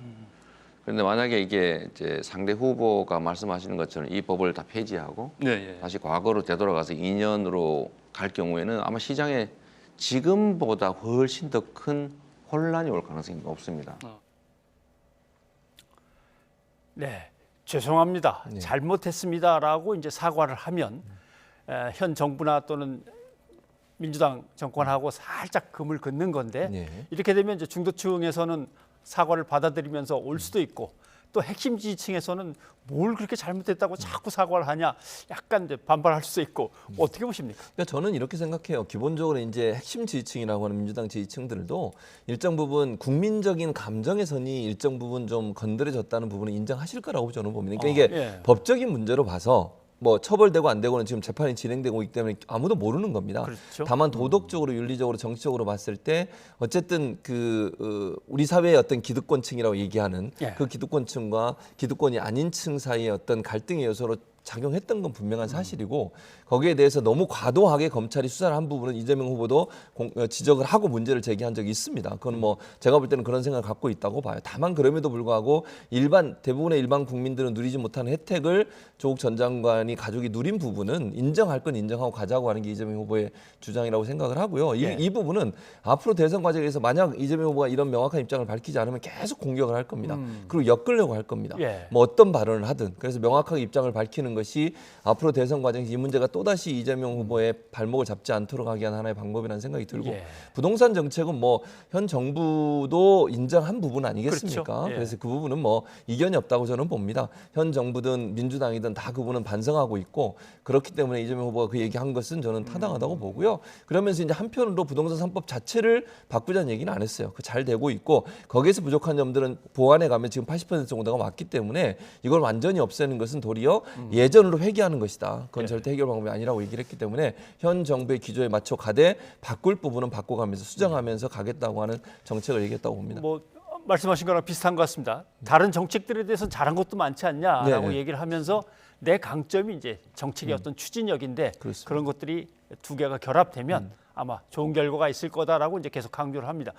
그런데 만약에 이게 이제 상대 후보가 말씀하시는 것처럼 이 법을 다 폐지하고 다시 과거로 되돌아가서 2년으로 갈 경우에는 아마 시장에 지금보다 훨씬 더 큰 혼란이 올 가능성이 높습니다. 네, 죄송합니다. 잘못했습니다라고 이제 사과를 하면 현 정부나 또는 민주당 정권하고 살짝 금을 긋는 건데 이렇게 되면 이제 중도층에서는 사과를 받아들이면서 올 수도 있고 또 핵심 지지층에서는 뭘 그렇게 잘못했다고 자꾸 사과를 하냐 약간 이제 반발할 수도 있고 어떻게 보십니까? 그러니까 저는 이렇게 생각해요. 기본적으로 이제 핵심 지지층이라고 하는 민주당 지지층들도 일정 부분 국민적인 감정의 선이 일정 부분 좀 건드려졌다는 부분을 인정하실 거라고 저는 봅니다. 그러니까 이게 법적인 문제로 봐서 뭐 처벌되고 안 되고는 지금 재판이 진행되고 있기 때문에 아무도 모르는 겁니다. 그렇죠. 다만 도덕적으로, 윤리적으로, 정치적으로 봤을 때 어쨌든 우리 사회의 어떤 기득권층이라고 얘기하는 그 기득권층과 기득권이 아닌 층 사이의 어떤 갈등의 요소로 작용했던 건 분명한 사실이고 거기에 대해서 너무 과도하게 검찰이 수사를 한 부분은 이재명 후보도 지적을 하고 문제를 제기한 적이 있습니다. 그건 뭐 제가 볼 때는 그런 생각을 갖고 있다고 봐요. 다만 그럼에도 불구하고 대부분의 일반 국민들은 누리지 못하는 혜택을 조국 전 장관이 가족이 누린 부분은 인정할 건 인정하고 가자고 하는 게 이재명 후보의 주장이라고 생각을 하고요. 이 부분은 앞으로 대선 과정에서 만약 이재명 후보가 이런 명확한 입장을 밝히지 않으면 계속 공격을 할 겁니다. 그리고 엮으려고 할 겁니다. 뭐 어떤 발언을 하든. 그래서 명확하게 입장을 밝히는 것이 앞으로 대선 과정에서 이 문제가 또다시 이재명 후보의 발목을 잡지 않도록 하기 위한 하나의 방법이라는 생각이 들고 부동산 정책은 뭐 현 정부도 인정한 부분 아니겠습니까? 그렇죠. 그래서 그 부분은 뭐 이견이 없다고 저는 봅니다. 현 정부든 민주당이든 다 그 부분은 반성하고 있고 그렇기 때문에 이재명 후보가 그 얘기한 것은 저는 타당하다고 보고요. 그러면서 이제 한편으로 부동산 3법 자체를 바꾸자는 얘기는 안 했어요. 그 잘 되고 있고 거기에서 부족한 점들은 보완해 가면 지금 80% 정도가 왔기 때문에 이걸 완전히 없애는 것은 도리어 예전으로 회귀하는 것이다. 그건 절대 해결 방법이 아니라고 얘기를 했기 때문에 현 정부의 기조에 맞춰 가되 바꿀 부분은 바꿔가면서 수정하면서 가겠다고 하는 정책을 얘기했다고 봅니다. 뭐 말씀하신 거랑 비슷한 것 같습니다. 다른 정책들에 대해서는 잘한 것도 많지 않냐라고 얘기를 하면서 내 강점이 이제 정책의 어떤 추진력인데 그런 것들이 두 개가 결합되면 아마 좋은 결과가 있을 거다라고 이제 계속 강조를 합니다.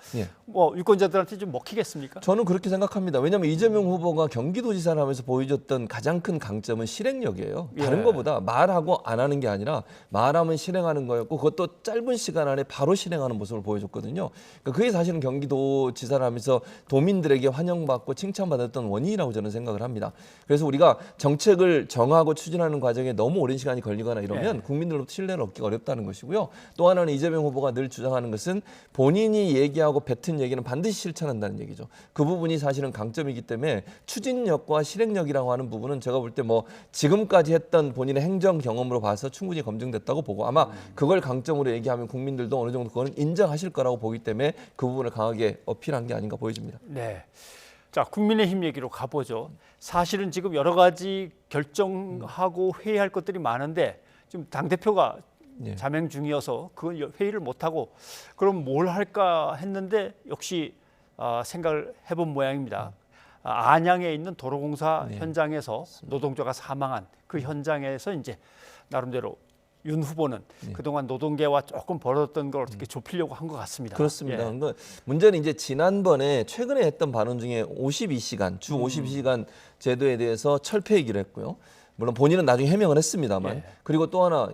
뭐 유권자들한테 좀 먹히겠습니까? 저는 그렇게 생각합니다. 왜냐하면 이재명 후보가 경기도지사를 하면서 보여줬던 가장 큰 강점은 실행력이에요. 다른 것보다 말하고 안 하는 게 아니라 말하면 실행하는 거였고 그것도 짧은 시간 안에 바로 실행하는 모습을 보여줬거든요. 그러니까 그게 사실은 경기도지사를 하면서 도민들에게 환영받고 칭찬받았던 원인이라고 저는 생각을 합니다. 그래서 우리가 정책을 정하고 추진하는 과정에 너무 오랜 시간이 걸리거나 이러면 국민들로부터 신뢰를 얻기가 어렵다는 것이고요. 또 하나는 이재명 후보가 늘 주장하는 것은 본인이 얘기하고 뱉은 얘기는 반드시 실천한다는 얘기죠. 그 부분이 사실은 강점이기 때문에 추진력과 실행력이라고 하는 부분은 제가 볼 때 뭐 지금까지 했던 본인의 행정 경험으로 봐서 충분히 검증됐다고 보고 아마 그걸 강점으로 얘기하면 국민들도 어느 정도 그거는 인정하실 거라고 보기 때문에 그 부분을 강하게 어필한 게 아닌가 보여집니다. 네. 자, 국민의힘 얘기로 가보죠. 사실은 지금 여러 가지 결정하고 회의할 것들이 많은데 지금 당대표가 자맹 중이어서 그건 회의를 못하고 그럼 뭘 할까 했는데 역시 생각을 해본 모양입니다. 안양에 있는 도로공사 현장에서 노동자가 사망한 그 현장에서 이제 나름대로 윤 후보는 그동안 노동계와 조금 벌었던 걸 어떻게 좁히려고 한 것 같습니다. 그렇습니다. 그러니까 문제는 이제 지난번에 최근에 했던 발언 중에 52시간, 주 52시간 제도에 대해서 철폐이기로 했고요. 물론 본인은 나중에 해명을 했습니다만 예. 그리고 또 하나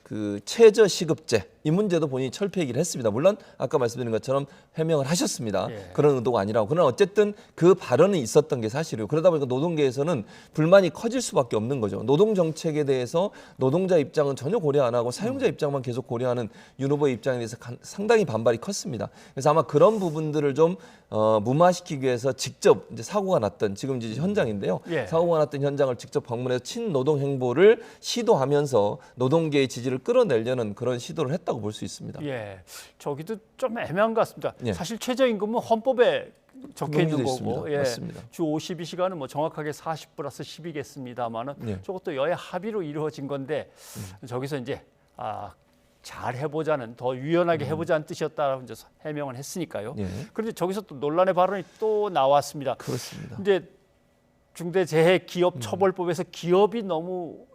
그 최저시급제 이 문제도 본인이 철폐 얘기를 했습니다. 물론 아까 말씀드린 것처럼 해명을 하셨습니다. 예. 그런 의도가 아니라고. 그러나 어쨌든 그 발언은 있었던 게 사실이에요. 그러다 보니까 노동계에서는 불만이 커질 수밖에 없는 거죠. 노동정책에 대해서 노동자 입장은 전혀 고려 안 하고 사용자 입장만 계속 고려하는 윤 후보의 입장에 대해서 상당히 반발이 컸습니다. 그래서 아마 그런 부분들을 좀 무마시키기 위해서 직접 이제 사고가 났던 지금 이제 현장인데요. 예. 사고가 났던 현장을 직접 방문해서 친노동 행보를 시도하면서 노동계의 지지를 끌어내려는 그런 시도를 했다고 볼 수 있습니다. 예, 저기도 좀 애매한 것 같습니다. 예. 사실 최저임금은 헌법에 적혀 있는 거고, 있습니다. 예, 맞습니다. 주 52시간은 뭐 정확하게 40+10이겠습니다만은 예. 저것도 여야 합의로 이루어진 건데 저기서 이제 잘 해보자는 더 유연하게 해보자는 뜻이었다라고 이제 해명을 했으니까요. 예. 그런데 저기서 또 논란의 발언이 또 나왔습니다. 그렇습니다. 이제 중대재해기업처벌법에서 기업이 너무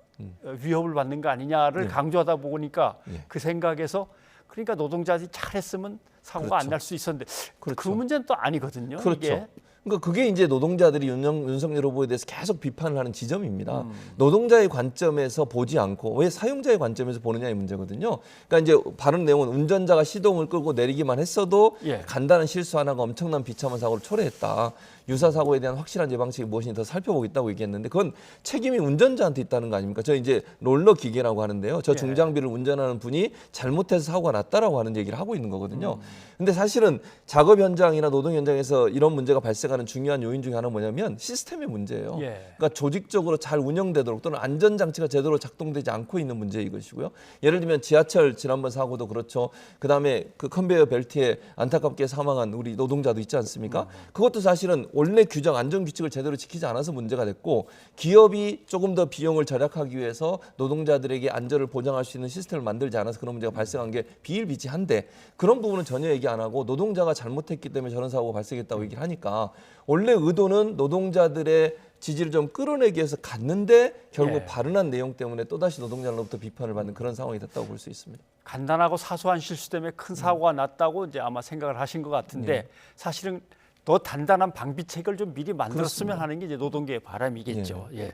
위협을 받는 거 아니냐를 예. 강조하다 보니까 예. 그 생각에서 그러니까 노동자들이 잘했으면 사고가 그렇죠. 안 날 수 있었는데 그 그렇죠. 문제는 또 아니거든요. 그렇죠. 이게. 그러니까 그게 이제 노동자들이 윤석열 후보에 대해서 계속 비판을 하는 지점입니다. 노동자의 관점에서 보지 않고 왜 사용자의 관점에서 보느냐의 문제거든요. 그러니까 이제 발언 내용은 운전자가 시동을 끄고 내리기만 했어도 예. 간단한 실수 하나가 엄청난 비참한 사고를 초래했다. 유사 사고에 대한 확실한 예방책이 무엇인지 더 살펴보겠다고 얘기했는데 그건 책임이 운전자한테 있다는 거 아닙니까? 저 이제 롤러 기계라고 하는데요. 저 예. 중장비를 운전하는 분이 잘못해서 사고가 났다라고 하는 얘기를 하고 있는 거거든요. 근데 사실은 작업 현장이나 노동 현장에서 이런 문제가 발생하는 중요한 요인 중에 하나는 뭐냐면 시스템의 문제예요. 예. 그러니까 조직적으로 잘 운영되도록 또는 안전장치가 제대로 작동되지 않고 있는 문제인 것이고요. 예를 들면 지하철 지난번 사고도 그렇죠. 그다음에 그 컨베이어 벨트에 안타깝게 사망한 우리 노동자도 있지 않습니까? 그것도 사실은 원래 규정 안전규칙을 제대로 지키지 않아서 문제가 됐고 기업이 조금 더 비용을 절약하기 위해서 노동자들에게 안전을 보장할 수 있는 시스템을 만들지 않아서 그런 문제가 발생한 게 비일비재한데 그런 부분은 전혀 얘기 안 하고 노동자가 잘못했기 때문에 저런 사고가 발생했다고 얘기를 하니까 원래 의도는 노동자들의 지지를 좀 끌어내기 위해서 갔는데 결국 예. 발언한 내용 때문에 또다시 노동자로부터 비판을 받는 그런 상황이 됐다고 볼 수 있습니다. 간단하고 사소한 실수 때문에 큰 사고가 났다고 이제 아마 생각을 하신 것 같은데 예. 사실은 더 단단한 방비책을 좀 미리 만들었으면 그렇습니다. 하는 게 이제 노동계의 바람이겠죠. 예.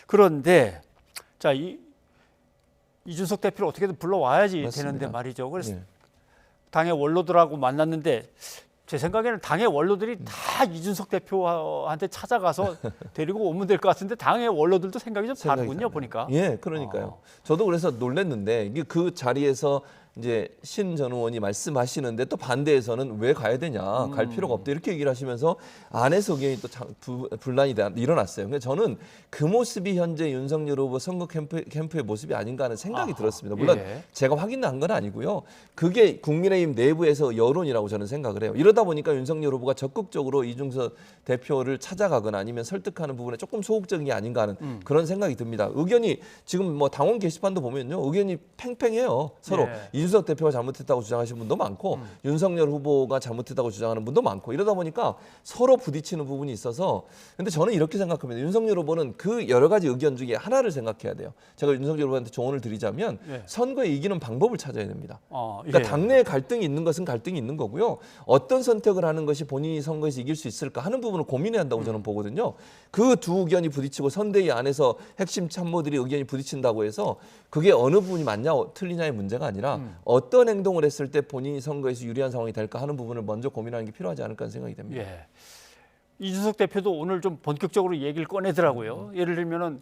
그런데 자 이준석 대표를 어떻게든 불러와야지 맞습니다. 되는데 말이죠. 그래서 예. 당의 원로들하고 만났는데 제 생각에는 당의 원로들이 다 이준석 대표한테 찾아가서 데리고 오면 될 것 같은데 당의 원로들도 생각이 좀 다르군요. 보니까. 예, 그러니까요. 저도 그래서 놀랐는데 이게 그 자리에서 이제 신 전 의원이 말씀하시는데 또 반대에서는 왜 가야 되냐, 갈 필요가 없다 이렇게 얘기를 하시면서 안에서 의견이 또 분란이 일어났어요. 근데 저는 그 모습이 현재 윤석열 후보 선거 캠프의 모습이 아닌가 하는 생각이 들었습니다. 물론 예. 제가 확인한 건 아니고요. 그게 국민의힘 내부에서 여론이라고 저는 생각을 해요. 이러다 보니까 윤석열 후보가 적극적으로 이준석 대표를 찾아가거나 아니면 설득하는 부분에 조금 소극적인 게 아닌가 하는 그런 생각이 듭니다. 의견이 지금 뭐 당원 게시판도 보면요, 의견이 팽팽해요. 서로. 예. 이준석 대표가 잘못했다고 주장하시는 분도 많고 윤석열 후보가 잘못했다고 주장하는 분도 많고 이러다 보니까 서로 부딪히는 부분이 있어서 근데 저는 이렇게 생각합니다. 윤석열 후보는 그 여러 가지 의견 중에 하나를 생각해야 돼요. 제가 윤석열 후보한테 조언을 드리자면 예. 선거에 이기는 방법을 찾아야 됩니다. 예. 그러니까 당내에 갈등이 있는 것은 갈등이 있는 거고요. 어떤 선택을 하는 것이 본인이 선거에서 이길 수 있을까 하는 부분을 고민해야 한다고 저는 보거든요. 그 두 의견이 부딪히고 선대위 안에서 핵심 참모들이 의견이 부딪힌다고 해서 그게 어느 부분이 맞냐 틀리냐의 문제가 아니라 어떤 행동을 했을 때 본인이 선거에서 유리한 상황이 될까 하는 부분을 먼저 고민하는 게 필요하지 않을까 하는 생각이 듭니다. 예. 이준석 대표도 오늘 좀 본격적으로 얘기를 꺼내더라고요. 예를 들면은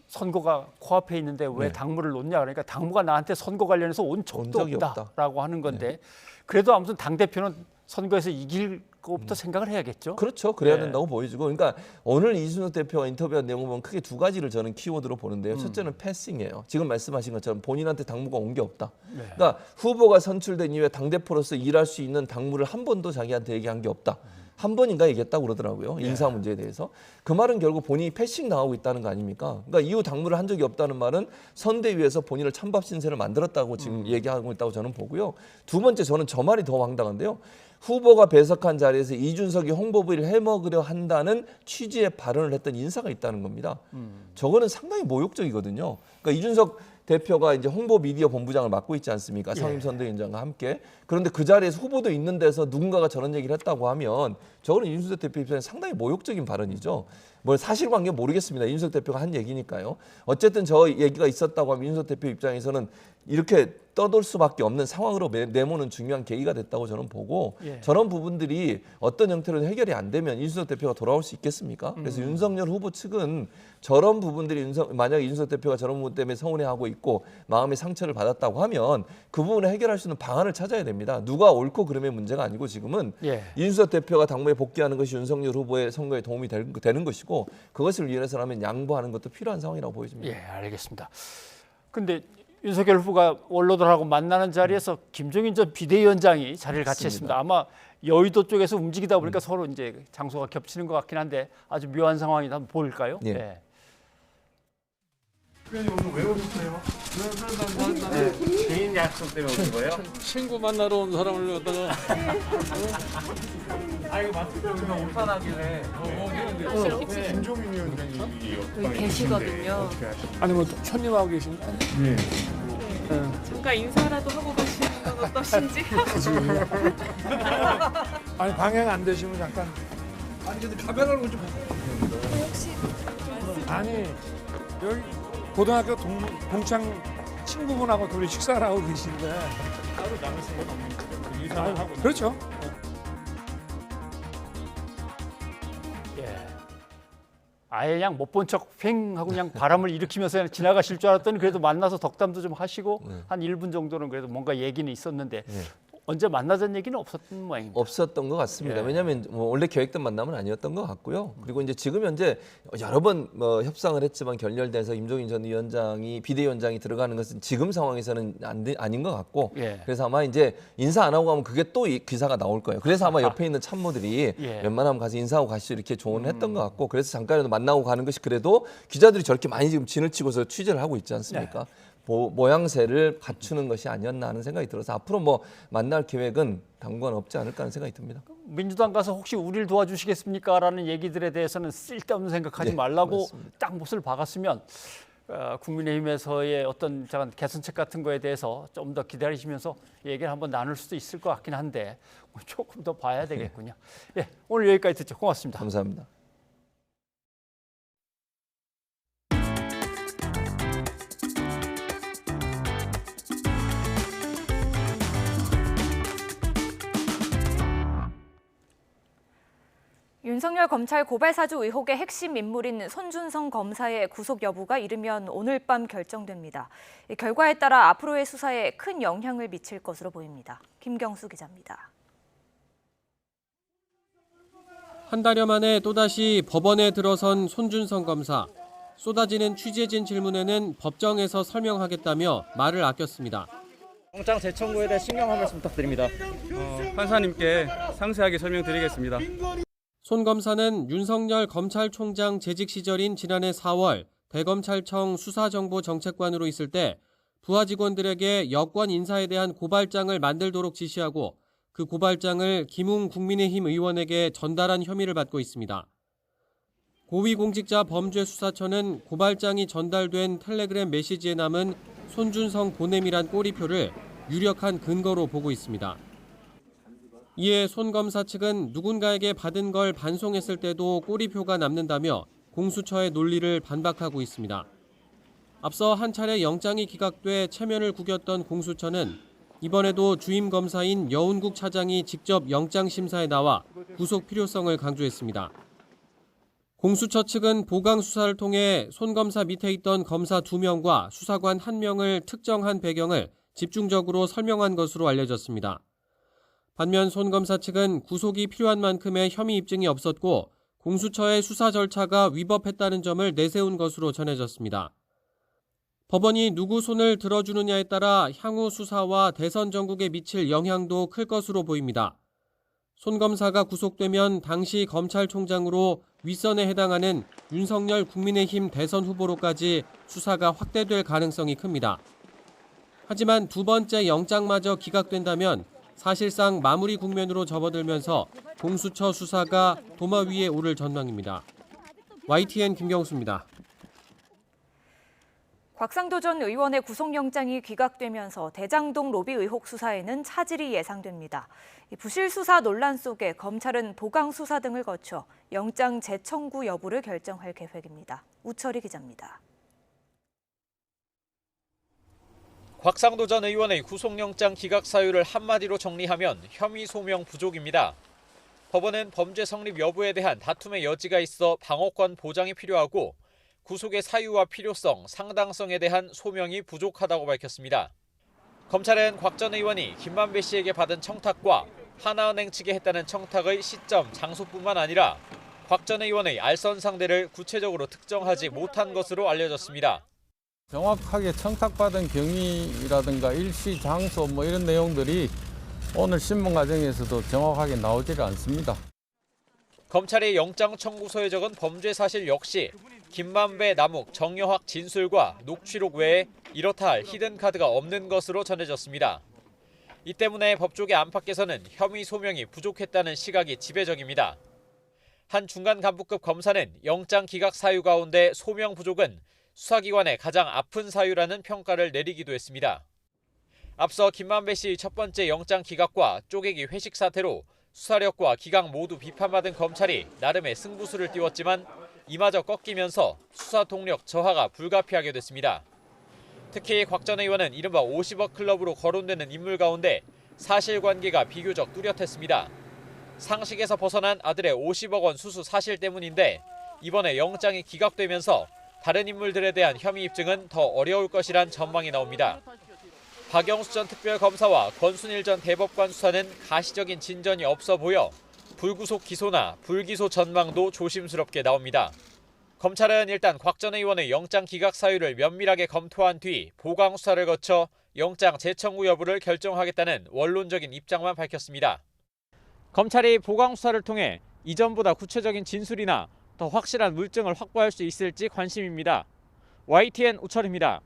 선거가 코앞에 있는데 왜 네. 당무를 놓냐 그러니까 당무가 나한테 선거 관련해서 온 적이 없다라고 하는 건데 그래도 아무튼 당 대표는 선거에서 이길 것부터 생각을 해야겠죠. 그렇죠. 그래야 네. 된다고 보여지고 그러니까 오늘 이준석 대표가 인터뷰한 내용을 보면 크게 두 가지를 저는 키워드로 보는데요. 첫째는 패싱이에요. 지금 말씀하신 것처럼 본인한테 당무가 온 게 없다. 네. 그러니까 후보가 선출된 이후에 당대표로서 일할 수 있는 당무를 한 번도 자기한테 얘기한 게 없다. 한 번인가 얘기했다고 그러더라고요. 인사 문제에 대해서. 그 말은 결국 본인이 패싱 당하고 있다는 거 아닙니까? 그러니까 이후 당무를 한 적이 없다는 말은 선대위에서 본인을 찬밥 신세를 만들었다고 지금 얘기하고 있다고 저는 보고요. 두 번째 저는 저 말이 더 황당한데요. 후보가 배석한 자리에서 이준석이 홍보부를 해먹으려 한다는 취지의 발언을 했던 인사가 있다는 겁니다. 저거는 상당히 모욕적이거든요. 그러니까 이준석 대표가 이제 홍보 미디어 본부장을 맡고 있지 않습니까? 상임선대위원장과 함께. 그런데 그 자리에서 후보도 있는 데서 누군가가 저런 얘기를 했다고 하면 저거는 이준석 대표 입장에 상당히 모욕적인 발언이죠. 뭐 사실관계 모르겠습니다. 윤석 대표가 한 얘기니까요. 어쨌든 저 얘기가 있었다고 하면 윤석 대표 입장에서는 이렇게 떠돌 수밖에 없는 상황으로 내모는 중요한 계기가 됐다고 저는 보고 저런 부분들이 어떤 형태로 해결이 안 되면 윤석 대표가 돌아올 수 있겠습니까? 그래서 윤석열 후보 측은 저런 부분들이 만약에 윤석 대표가 저런 부분 때문에 서운해하고 있고 마음의 상처를 받았다고 하면 그 부분을 해결할 수 있는 방안을 찾아야 됩니다. 누가 옳고 그름의 문제가 아니고 지금은 윤석 대표가 당무에 복귀하는 것이 윤석열 후보의 선거에 도움이 되는 것이고 그것을 위해서라면 양보하는 것도 필요한 상황이라고 보여집니다. 예, 알겠습니다. 근데 윤석열 후보가 원로들하고 만나는 자리에서 김종인 전 비대위원장이 자리를 같이 했습니다. 아마 여의도 쪽에서 움직이다 보니까 서로 이제 장소가 겹치는 것 같긴 한데 아주 묘한 상황이다. 한번 볼까요? 예. 네. 오늘 왜 오셨어요? 개인 약속 때문에 오신 거예요? 친구 만나러 온 사람을 갖다가 이거 마트에서 오산하길래 김종인 위원장이 여기 계시거든요. 아니 뭐 현님하고 계신가? 네. 잠깐 인사라도 하고 가시는 건 어떠신지? 아니 방향 안 되시면 잠깐. 아니 근데 카메라로 좀 아니 여기 고등학교 동창 친구분하고 둘이 식사를 하고 계신데 따로 남을 생각 없는 인사를 하고 그렇죠. 예. 아예 그냥 못 본 척 횡 하고 그냥 바람을 일으키면서 그냥 지나가실 줄 알았더니 그래도 만나서 덕담도 좀 하시고 한 1분 정도는 그래도 뭔가 얘기는 있었는데 언제 만나자는 얘기는 없었던 모양입니다. 없었던 것 같습니다. 왜냐하면 뭐 원래 계획된 만남은 아니었던 것 같고요. 그리고 이제 지금 현재 여러 번 뭐 협상을 했지만 결렬돼서 임종인 전 위원장이 비대위원장이 들어가는 것은 지금 상황에서는 아닌 것 같고 그래서 아마 이제 인사 안 하고 가면 그게 또 기사가 나올 거예요. 그래서 아마 옆에 있는 참모들이 웬만하면 가서 인사하고 가시죠 이렇게 조언을 했던 것 같고 그래서 잠깐이라도 만나고 가는 것이 그래도 기자들이 저렇게 많이 지금 진을 치고서 취재를 하고 있지 않습니까? 모양새를 갖추는 것이 아니었나 하는 생각이 들어서 앞으로 뭐 만날 계획은 당분간 없지 않을까 하는 생각이 듭니다. 민주당 가서 혹시 우리를 도와주시겠습니까? 라는 얘기들에 대해서는 쓸데없는 생각하지 말라고 맞습니다. 딱 못을 박았으면 국민의힘에서의 어떤 개선책 같은 거에 대해서 좀 더 기다리시면서 얘기를 한번 나눌 수도 있을 것 같긴 한데 조금 더 봐야 되겠군요. 예, 오늘 여기까지 듣죠. 고맙습니다. 감사합니다. 윤석열 검찰 고발사주 의혹의 핵심 인물인 손준성 검사의 구속 여부가 이르면 오늘 밤 결정됩니다. 이 결과에 따라 앞으로의 수사에 큰 영향을 미칠 것으로 보입니다. 김경수 기자입니다. 한 달여 만에 또다시 법원에 들어선 손준성 검사. 쏟아지는 취재진 질문에는 법정에서 설명하겠다며 말을 아꼈습니다. 영장 재청구에 대해 신경 한 말씀 부탁드립니다. 판사님께 상세하게 설명드리겠습니다. 손 검사는 윤석열 검찰총장 재직 시절인 지난해 4월 대검찰청 수사정보정책관으로 있을 때 부하 직원들에게 여권 인사에 대한 고발장을 만들도록 지시하고 그 고발장을 김웅 국민의힘 의원에게 전달한 혐의를 받고 있습니다. 고위공직자범죄수사처는 고발장이 전달된 텔레그램 메시지에 남은 손준성 보냄이란 꼬리표를 유력한 근거로 보고 있습니다. 이에 손 검사 측은 누군가에게 받은 걸 반송했을 때도 꼬리표가 남는다며 공수처의 논리를 반박하고 있습니다. 앞서 한 차례 영장이 기각돼 체면을 구겼던 공수처는 이번에도 주임 검사인 여운국 차장이 직접 영장 심사에 나와 구속 필요성을 강조했습니다. 공수처 측은 보강 수사를 통해 손 검사 밑에 있던 검사 2명과 수사관 1명을 특정한 배경을 집중적으로 설명한 것으로 알려졌습니다. 반면 손 검사 측은 구속이 필요한 만큼의 혐의 입증이 없었고 공수처의 수사 절차가 위법했다는 점을 내세운 것으로 전해졌습니다. 법원이 누구 손을 들어주느냐에 따라 향후 수사와 대선 전국에 미칠 영향도 클 것으로 보입니다. 손 검사가 구속되면 당시 검찰총장으로 윗선에 해당하는 윤석열 국민의힘 대선 후보로까지 수사가 확대될 가능성이 큽니다. 하지만 두 번째 영장마저 기각된다면 사실상 마무리 국면으로 접어들면서 공수처 수사가 도마 위에 오를 전망입니다. YTN 김경수입니다. 곽상도 전 의원의 구속영장이 귀각되면서 대장동 로비 의혹 수사에는 차질이 예상됩니다. 부실 수사 논란 속에 검찰은 보강 수사 등을 거쳐 영장 재청구 여부를 결정할 계획입니다. 우철희 기자입니다. 곽상도 전 의원의 구속영장 기각 사유를 한마디로 정리하면 혐의 소명 부족입니다. 법원은 범죄 성립 여부에 대한 다툼의 여지가 있어 방어권 보장이 필요하고 구속의 사유와 필요성, 상당성에 대한 소명이 부족하다고 밝혔습니다. 검찰은 곽 전 의원이 김만배 씨에게 받은 청탁과 하나은행 측에 했다는 청탁의 시점, 장소뿐만 아니라 곽 전 의원의 알선 상대를 구체적으로 특정하지 못한 것으로 알려졌습니다. 정확하게 청탁받은 경위라든가 일시, 장소 이런 내용들이 오늘 신문 과정에서도 정확하게 나오지를 않습니다. 검찰의 영장 청구서에 적은 범죄 사실 역시 김만배, 남욱, 정여학 진술과 녹취록 외에 이렇다 할 히든카드가 없는 것으로 전해졌습니다. 이 때문에 법조계 안팎에서는 혐의 소명이 부족했다는 시각이 지배적입니다. 한 중간 간부급 검사는 영장 기각 사유 가운데 소명 부족은 수사기관의 가장 아픈 사유라는 평가를 내리기도 했습니다. 앞서 김만배 씨의 첫 번째 영장 기각과 쪼개기 회식 사태로 수사력과 기각 모두 비판받은 검찰이 나름의 승부수를 띄웠지만 이마저 꺾이면서 수사 동력 저하가 불가피하게 됐습니다. 특히 곽 전 의원은 이른바 50억 클럽으로 거론되는 인물 가운데 사실관계가 비교적 뚜렷했습니다. 상식에서 벗어난 아들의 50억 원 수수 사실 때문인데 이번에 영장이 기각되면서 다른 인물들에 대한 혐의 입증은 더 어려울 것이란 전망이 나옵니다. 박영수 전 특별검사와 권순일 전 대법관 수사는 가시적인 진전이 없어 보여 불구속 기소나 불기소 전망도 조심스럽게 나옵니다. 검찰은 일단 곽 전 의원의 영장 기각 사유를 면밀하게 검토한 뒤 보강 수사를 거쳐 영장 재청구 여부를 결정하겠다는 원론적인 입장만 밝혔습니다. 검찰이 보강 수사를 통해 이전보다 구체적인 진술이나 더 확실한 물증을 확보할 수 있을지 관심입니다. YTN 우철입니다.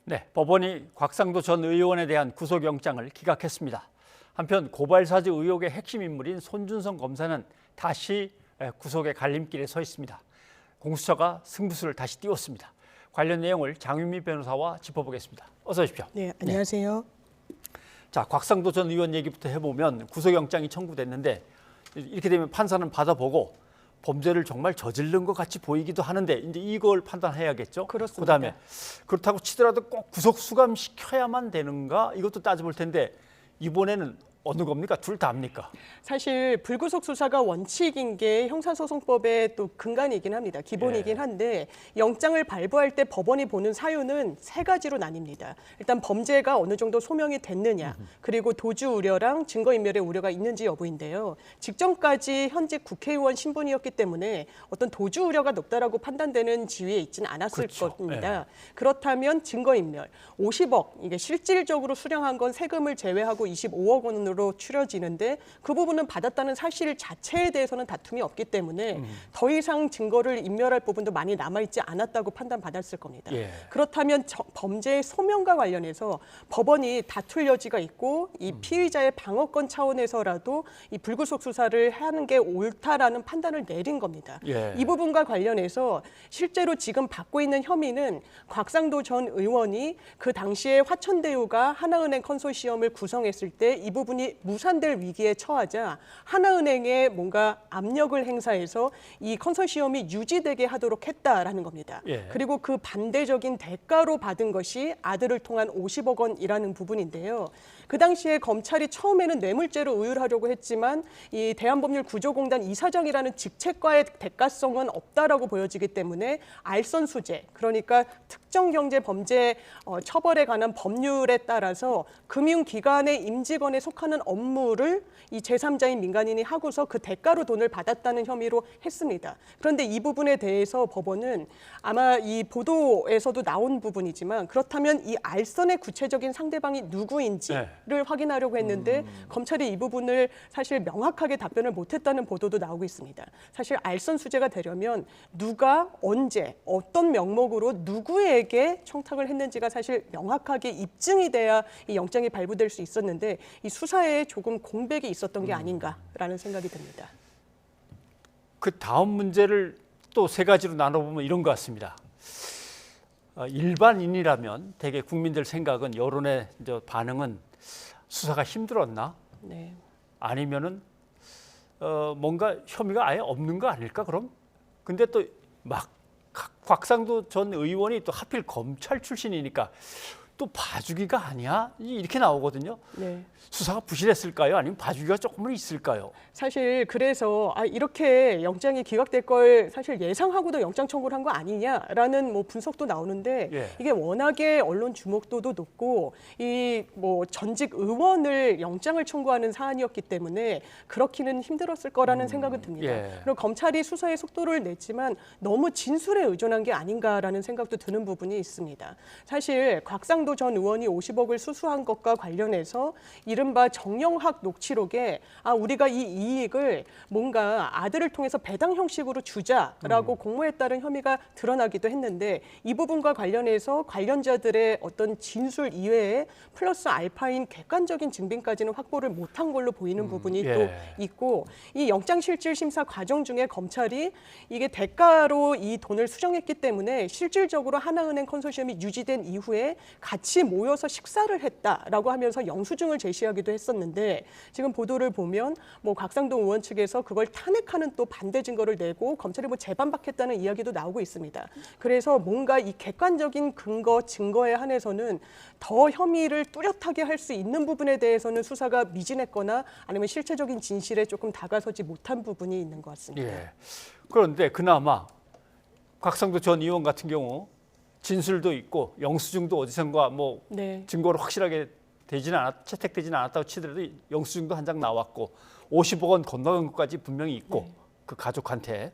네, 법원이 곽상도 전 의원에 대한 구속영장을 기각했습니다. 한편 고발사주 의혹의 핵심 인물인 손준성 검사는 다시 구속의 갈림길에 서 있습니다. 공수처가 승부수를 다시 띄웠습니다. 관련 내용을 장윤미 변호사와 짚어보겠습니다. 어서 오십시오. 네, 안녕하세요. 자, 곽상도 전 의원 얘기부터 해보면 구속영장이 청구됐는데 이렇게 되면 판사는 받아보고 범죄를 정말 저지른 것 같이 보이기도 하는데 이제 이걸 판단해야겠죠. 그렇습니다. 그다음에 그렇다고 치더라도 꼭 구속 수감시켜야만 되는가 이것도 따져볼 텐데 이번에는 어느 겁니까? 둘 다 합니까? 사실 불구속 수사가 원칙인 게 형사소송법의 또 근간이긴 합니다. 기본이긴 한데 영장을 발부할 때 법원이 보는 사유는 세 가지로 나뉩니다. 일단 범죄가 어느 정도 소명이 됐느냐, 그리고 도주 우려랑 증거인멸의 우려가 있는지 여부인데요. 직전까지 현직 국회의원 신분이었기 때문에 어떤 도주 우려가 높다라고 판단되는 지위에 있지는 않았을 겁니다. 그렇다면 증거인멸, 50억, 이게 실질적으로 수령한 건 세금을 제외하고 25억 원으로 추려지는데 그 부분은 받았다는 사실 자체에 대해서는 다툼이 없기 때문에 더 이상 증거를 인멸할 부분도 많이 남아있지 않았다고 판단받았을 겁니다. 그렇다면 범죄의 소명과 관련해서 법원이 다툴 여지가 있고 이 피의자의 방어권 차원에서라도 이 불구속 수사를 하는 게 옳다라는 판단을 내린 겁니다. 이 부분과 관련해서 실제로 지금 받고 있는 혐의는 곽상도 전 의원이 그 당시에 화천대유가 하나은행 컨소시엄을 구성했을 때 이 부분이 무산될 위기에 처하자 하나은행에 뭔가 압력을 행사해서 이 컨소시엄이 유지되게 하도록 했다라는 겁니다. 그리고 그 반대적인 대가로 받은 것이 아들을 통한 50억 원이라는 부분인데요. 그 당시에 검찰이 처음에는 뇌물죄로 의율하려고 했지만 이 대한법률구조공단 이사장이라는 직책과의 대가성은 없다라고 보여지기 때문에 알선수재, 그러니까 특정경제범죄 처벌에 관한 법률에 따라서 금융기관의 임직원에 속하는 업무를 이 제3자인 민간인이 하고서 그 대가로 돈을 받았다는 혐의로 했습니다. 그런데 이 부분에 대해서 법원은 아마 이 보도에서도 나온 부분이지만 그렇다면 이 알선의 구체적인 상대방이 누구인지를 확인하려고 했는데 검찰이 이 부분을 사실 명확하게 답변을 못했다는 보도도 나오고 있습니다. 사실 알선 수재가 되려면 누가 언제 어떤 명목으로 누구에게 청탁을 했는지가 사실 명확하게 입증이 돼야 이 영장이 발부될 수 있었는데 이 수사에 조금 공백이 있었던 게 아닌가라는 생각이 듭니다. 그 다음 문제를 또 세 가지로 나눠보면 이런 것 같습니다. 일반인이라면 대개 국민들 생각은 여론의 이제 반응은 수사가 힘들었나? 네. 아니면은 뭔가 혐의가 아예 없는 거 아닐까 그럼? 근데 또 막 곽상도 전 의원이 또 하필 검찰 출신이니까 또 봐주기가 아니야? 이렇게 나오거든요. 네. 수사가 부실했을까요? 아니면 봐주기가 조금은 있을까요? 사실 그래서 이렇게 영장이 기각될 걸 사실 예상하고도 영장 청구를 한 거 아니냐라는 뭐 분석도 나오는데 예. 이게 워낙에 언론 주목도도 높고 이 뭐 전직 의원을 영장을 청구하는 사안이었기 때문에 그렇기는 힘들었을 거라는 생각은 듭니다. 예. 그리고 검찰이 수사에 속도를 냈지만 너무 진술에 의존한 게 아닌가라는 생각도 드는 부분이 있습니다. 사실 곽상도 전 의원이 50억을 수수한 것과 관련해서 이른바 정영학 녹취록에 우리가 이 이익을 뭔가 아들을 통해서 배당 형식으로 주자라고 공모했다는 혐의가 드러나기도 했는데 이 부분과 관련해서 관련자들의 어떤 진술 이외에 플러스 알파인 객관적인 증빙까지는 확보를 못한 걸로 보이는 부분이 예. 또 있고 이 영장실질심사 과정 중에 검찰이 이게 대가로 이 돈을 수령했기 때문에 실질적으로 하나은행 컨소시엄이 유지된 이후에 같이 모여서 식사를 했다라고 하면서 영수증을 제시하기도 했었는데 지금 보도를 보면 뭐 곽상도 의원 측에서 그걸 탄핵하는 또 반대 증거를 내고 검찰이 뭐 재반박했다는 이야기도 나오고 있습니다. 그래서 뭔가 이 객관적인 증거에 한해서는 더 혐의를 뚜렷하게 할 수 있는 부분에 대해서는 수사가 미진했거나 아니면 실체적인 진실에 조금 다가서지 못한 부분이 있는 것 같습니다. 예. 그런데 그나마 곽상도 전 의원 같은 경우 진술도 있고 영수증도 어디선가 뭐 네. 증거로 확실하게 채택되지는 않았다고 치더라도 영수증도 한 장 나왔고 50억 원 건너간 것까지 분명히 있고 그 가족한테.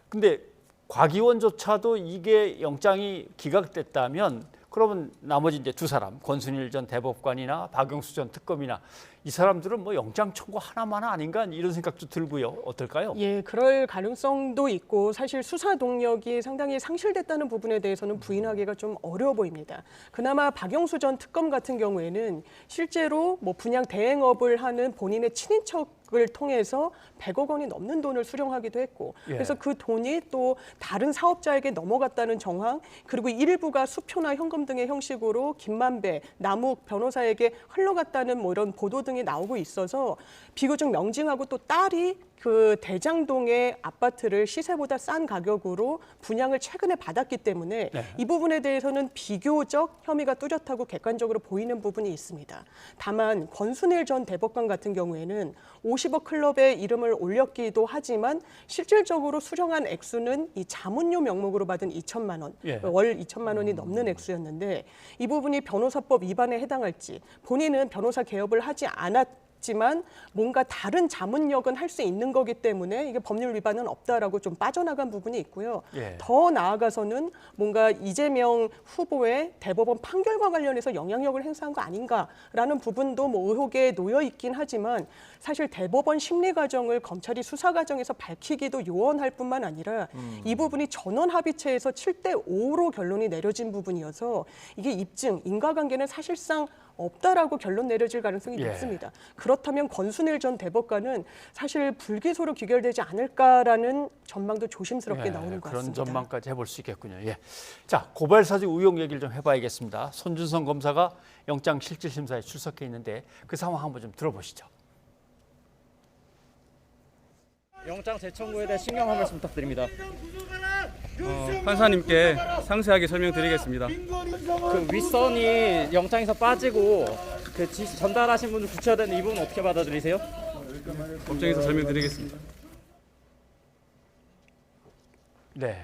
근데 곽 의원조차도 이게 영장이 기각됐다면 그러면 나머지 이제 두 사람 권순일 전 대법관이나 박영수 전 특검이나 이 사람들은 뭐 영장 청구 하나만 아닌가 이런 생각도 들고요. 어떨까요? 예, 그럴 가능성도 있고 사실 수사 동력이 상당히 상실됐다는 부분에 대해서는 부인하기가 좀 어려워 보입니다. 그나마 박영수 전 특검 같은 경우에는 실제로 뭐 분양 대행업을 하는 본인의 친인척을 통해서 100억 원이 넘는 돈을 수령하기도 했고 예. 그래서 그 돈이 또 다른 사업자에게 넘어갔다는 정황 그리고 일부가 수표나 현금 등의 형식으로 김만배, 남욱 변호사에게 흘러갔다는 뭐 이런 보도 등이 나오고 있어서 비교적 명징하고 또 딸이 그 대장동의 아파트를 시세보다 싼 가격으로 분양을 최근에 받았기 때문에 네. 이 부분에 대해서는 비교적 혐의가 뚜렷하고 객관적으로 보이는 부분이 있습니다. 다만 권순일 전 대법관 같은 경우에는 50억 클럽에 이름을 올렸기도 하지만 실질적으로 수령한 액수는 이 자문료 명목으로 받은 2천만 원, 예. 월 2천만 원이 넘는 액수였는데 이 부분이 변호사법 위반에 해당할지 본인은 변호사 개업을 하지 않았지만 뭔가 다른 자문력은 할 수 있는 거기 때문에 이게 법률 위반은 없다라고 좀 빠져나간 부분이 있고요. 예. 더 나아가서는 뭔가 이재명 후보의 대법원 판결과 관련해서 영향력을 행사한 거 아닌가라는 부분도 뭐 의혹에 놓여 있긴 하지만 사실 대법원 심리 과정을 검찰이 수사 과정에서 밝히기도 요원할 뿐만 아니라 이 부분이 전원 합의체에서 7대5로 결론이 내려진 부분이어서 이게 입증, 인과관계는 사실상 없다라고 결론 내려질 가능성이 예. 높습니다. 그렇다면 권순일 전 대법관은 사실 불기소로 기결되지 않을까라는 전망도 조심스럽게 나오는 것 그런 같습니다. 전망까지 해볼 수 있겠군요. 예. 자, 고발사주 의혹 얘기를 좀 해봐야겠습니다. 손준성 검사가 영장 실질심사에 출석해 있는데 그 상황 한번 좀 들어보시죠. 영장 재청구에 대해 신경 한 말씀 부탁드립니다. 판사님께 상세하게 설명드리겠습니다. 그 윗선이 영장에서 빠지고 그 지시 전달하신 분을 구체화된 이 부분 어떻게 받아들이세요? 법정에서 설명드리겠습니다. 네.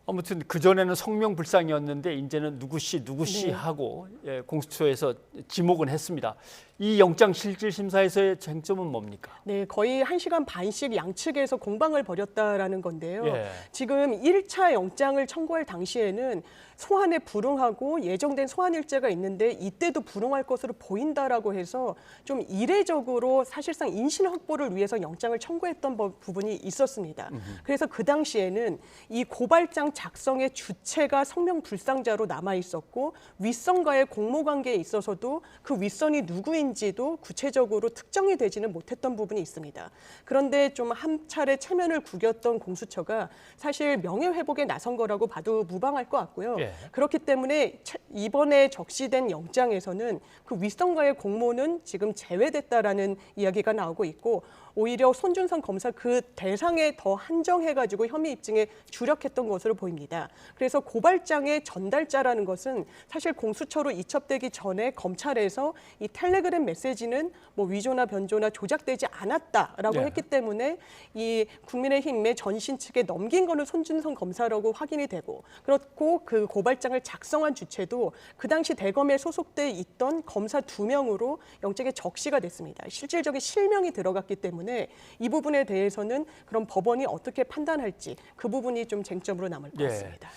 아무튼 그전에는 성명불상이었는데 이제는 누구씨 네. 하고 공수처에서 지목은 했습니다. 이 영장 실질심사에서의 쟁점은 뭡니까? 네, 거의 1시간 반씩 양측에서 공방을 벌였다라는 건데요. 예. 지금 1차 영장을 청구할 당시에는 소환에 불응하고 예정된 소환 일자가 있는데 이때도 불응할 것으로 보인다라고 해서 좀 이례적으로 사실상 인신 확보를 위해서 영장을 청구했던 부분이 있었습니다. 그래서 그 당시에는 이 고발장 작성의 주체가 성명 불상자로 남아 있었고 윗선과의 공모 관계에 있어서도 그 윗선이 누구인지 누구인지도 구체적으로 특정이 되지는 못했던 부분이 있습니다. 그런데 좀 한 차례 체면을 구겼던 공수처가 사실 명예회복에 나선 거라고 봐도 무방할 것 같고요. 예. 그렇기 때문에 이번에 적시된 영장에서는 그 윗선과의 공모는 지금 제외됐다라는 이야기가 나오고 있고 오히려 손준성 검사 그 대상에 더 한정해가지고 혐의 입증에 주력했던 것으로 보입니다. 그래서 고발장의 전달자라는 것은 사실 공수처로 이첩되기 전에 검찰에서 이 텔레그램 메시지는 뭐 위조나 변조나 조작되지 않았다라고 네. 했기 때문에 이 국민의힘의 전신 측에 넘긴 거는 손준성 검사라고 확인이 되고 그렇고 그 고발장을 작성한 주체도 그 당시 대검에 소속돼 있던 검사 2명으로 영장에 적시가 됐습니다. 실질적인 실명이 들어갔기 때문에 이 부분에 대해서는 그럼 법원이 어떻게 판단할지 그 부분이 좀 쟁점으로 남을 것 같습니다.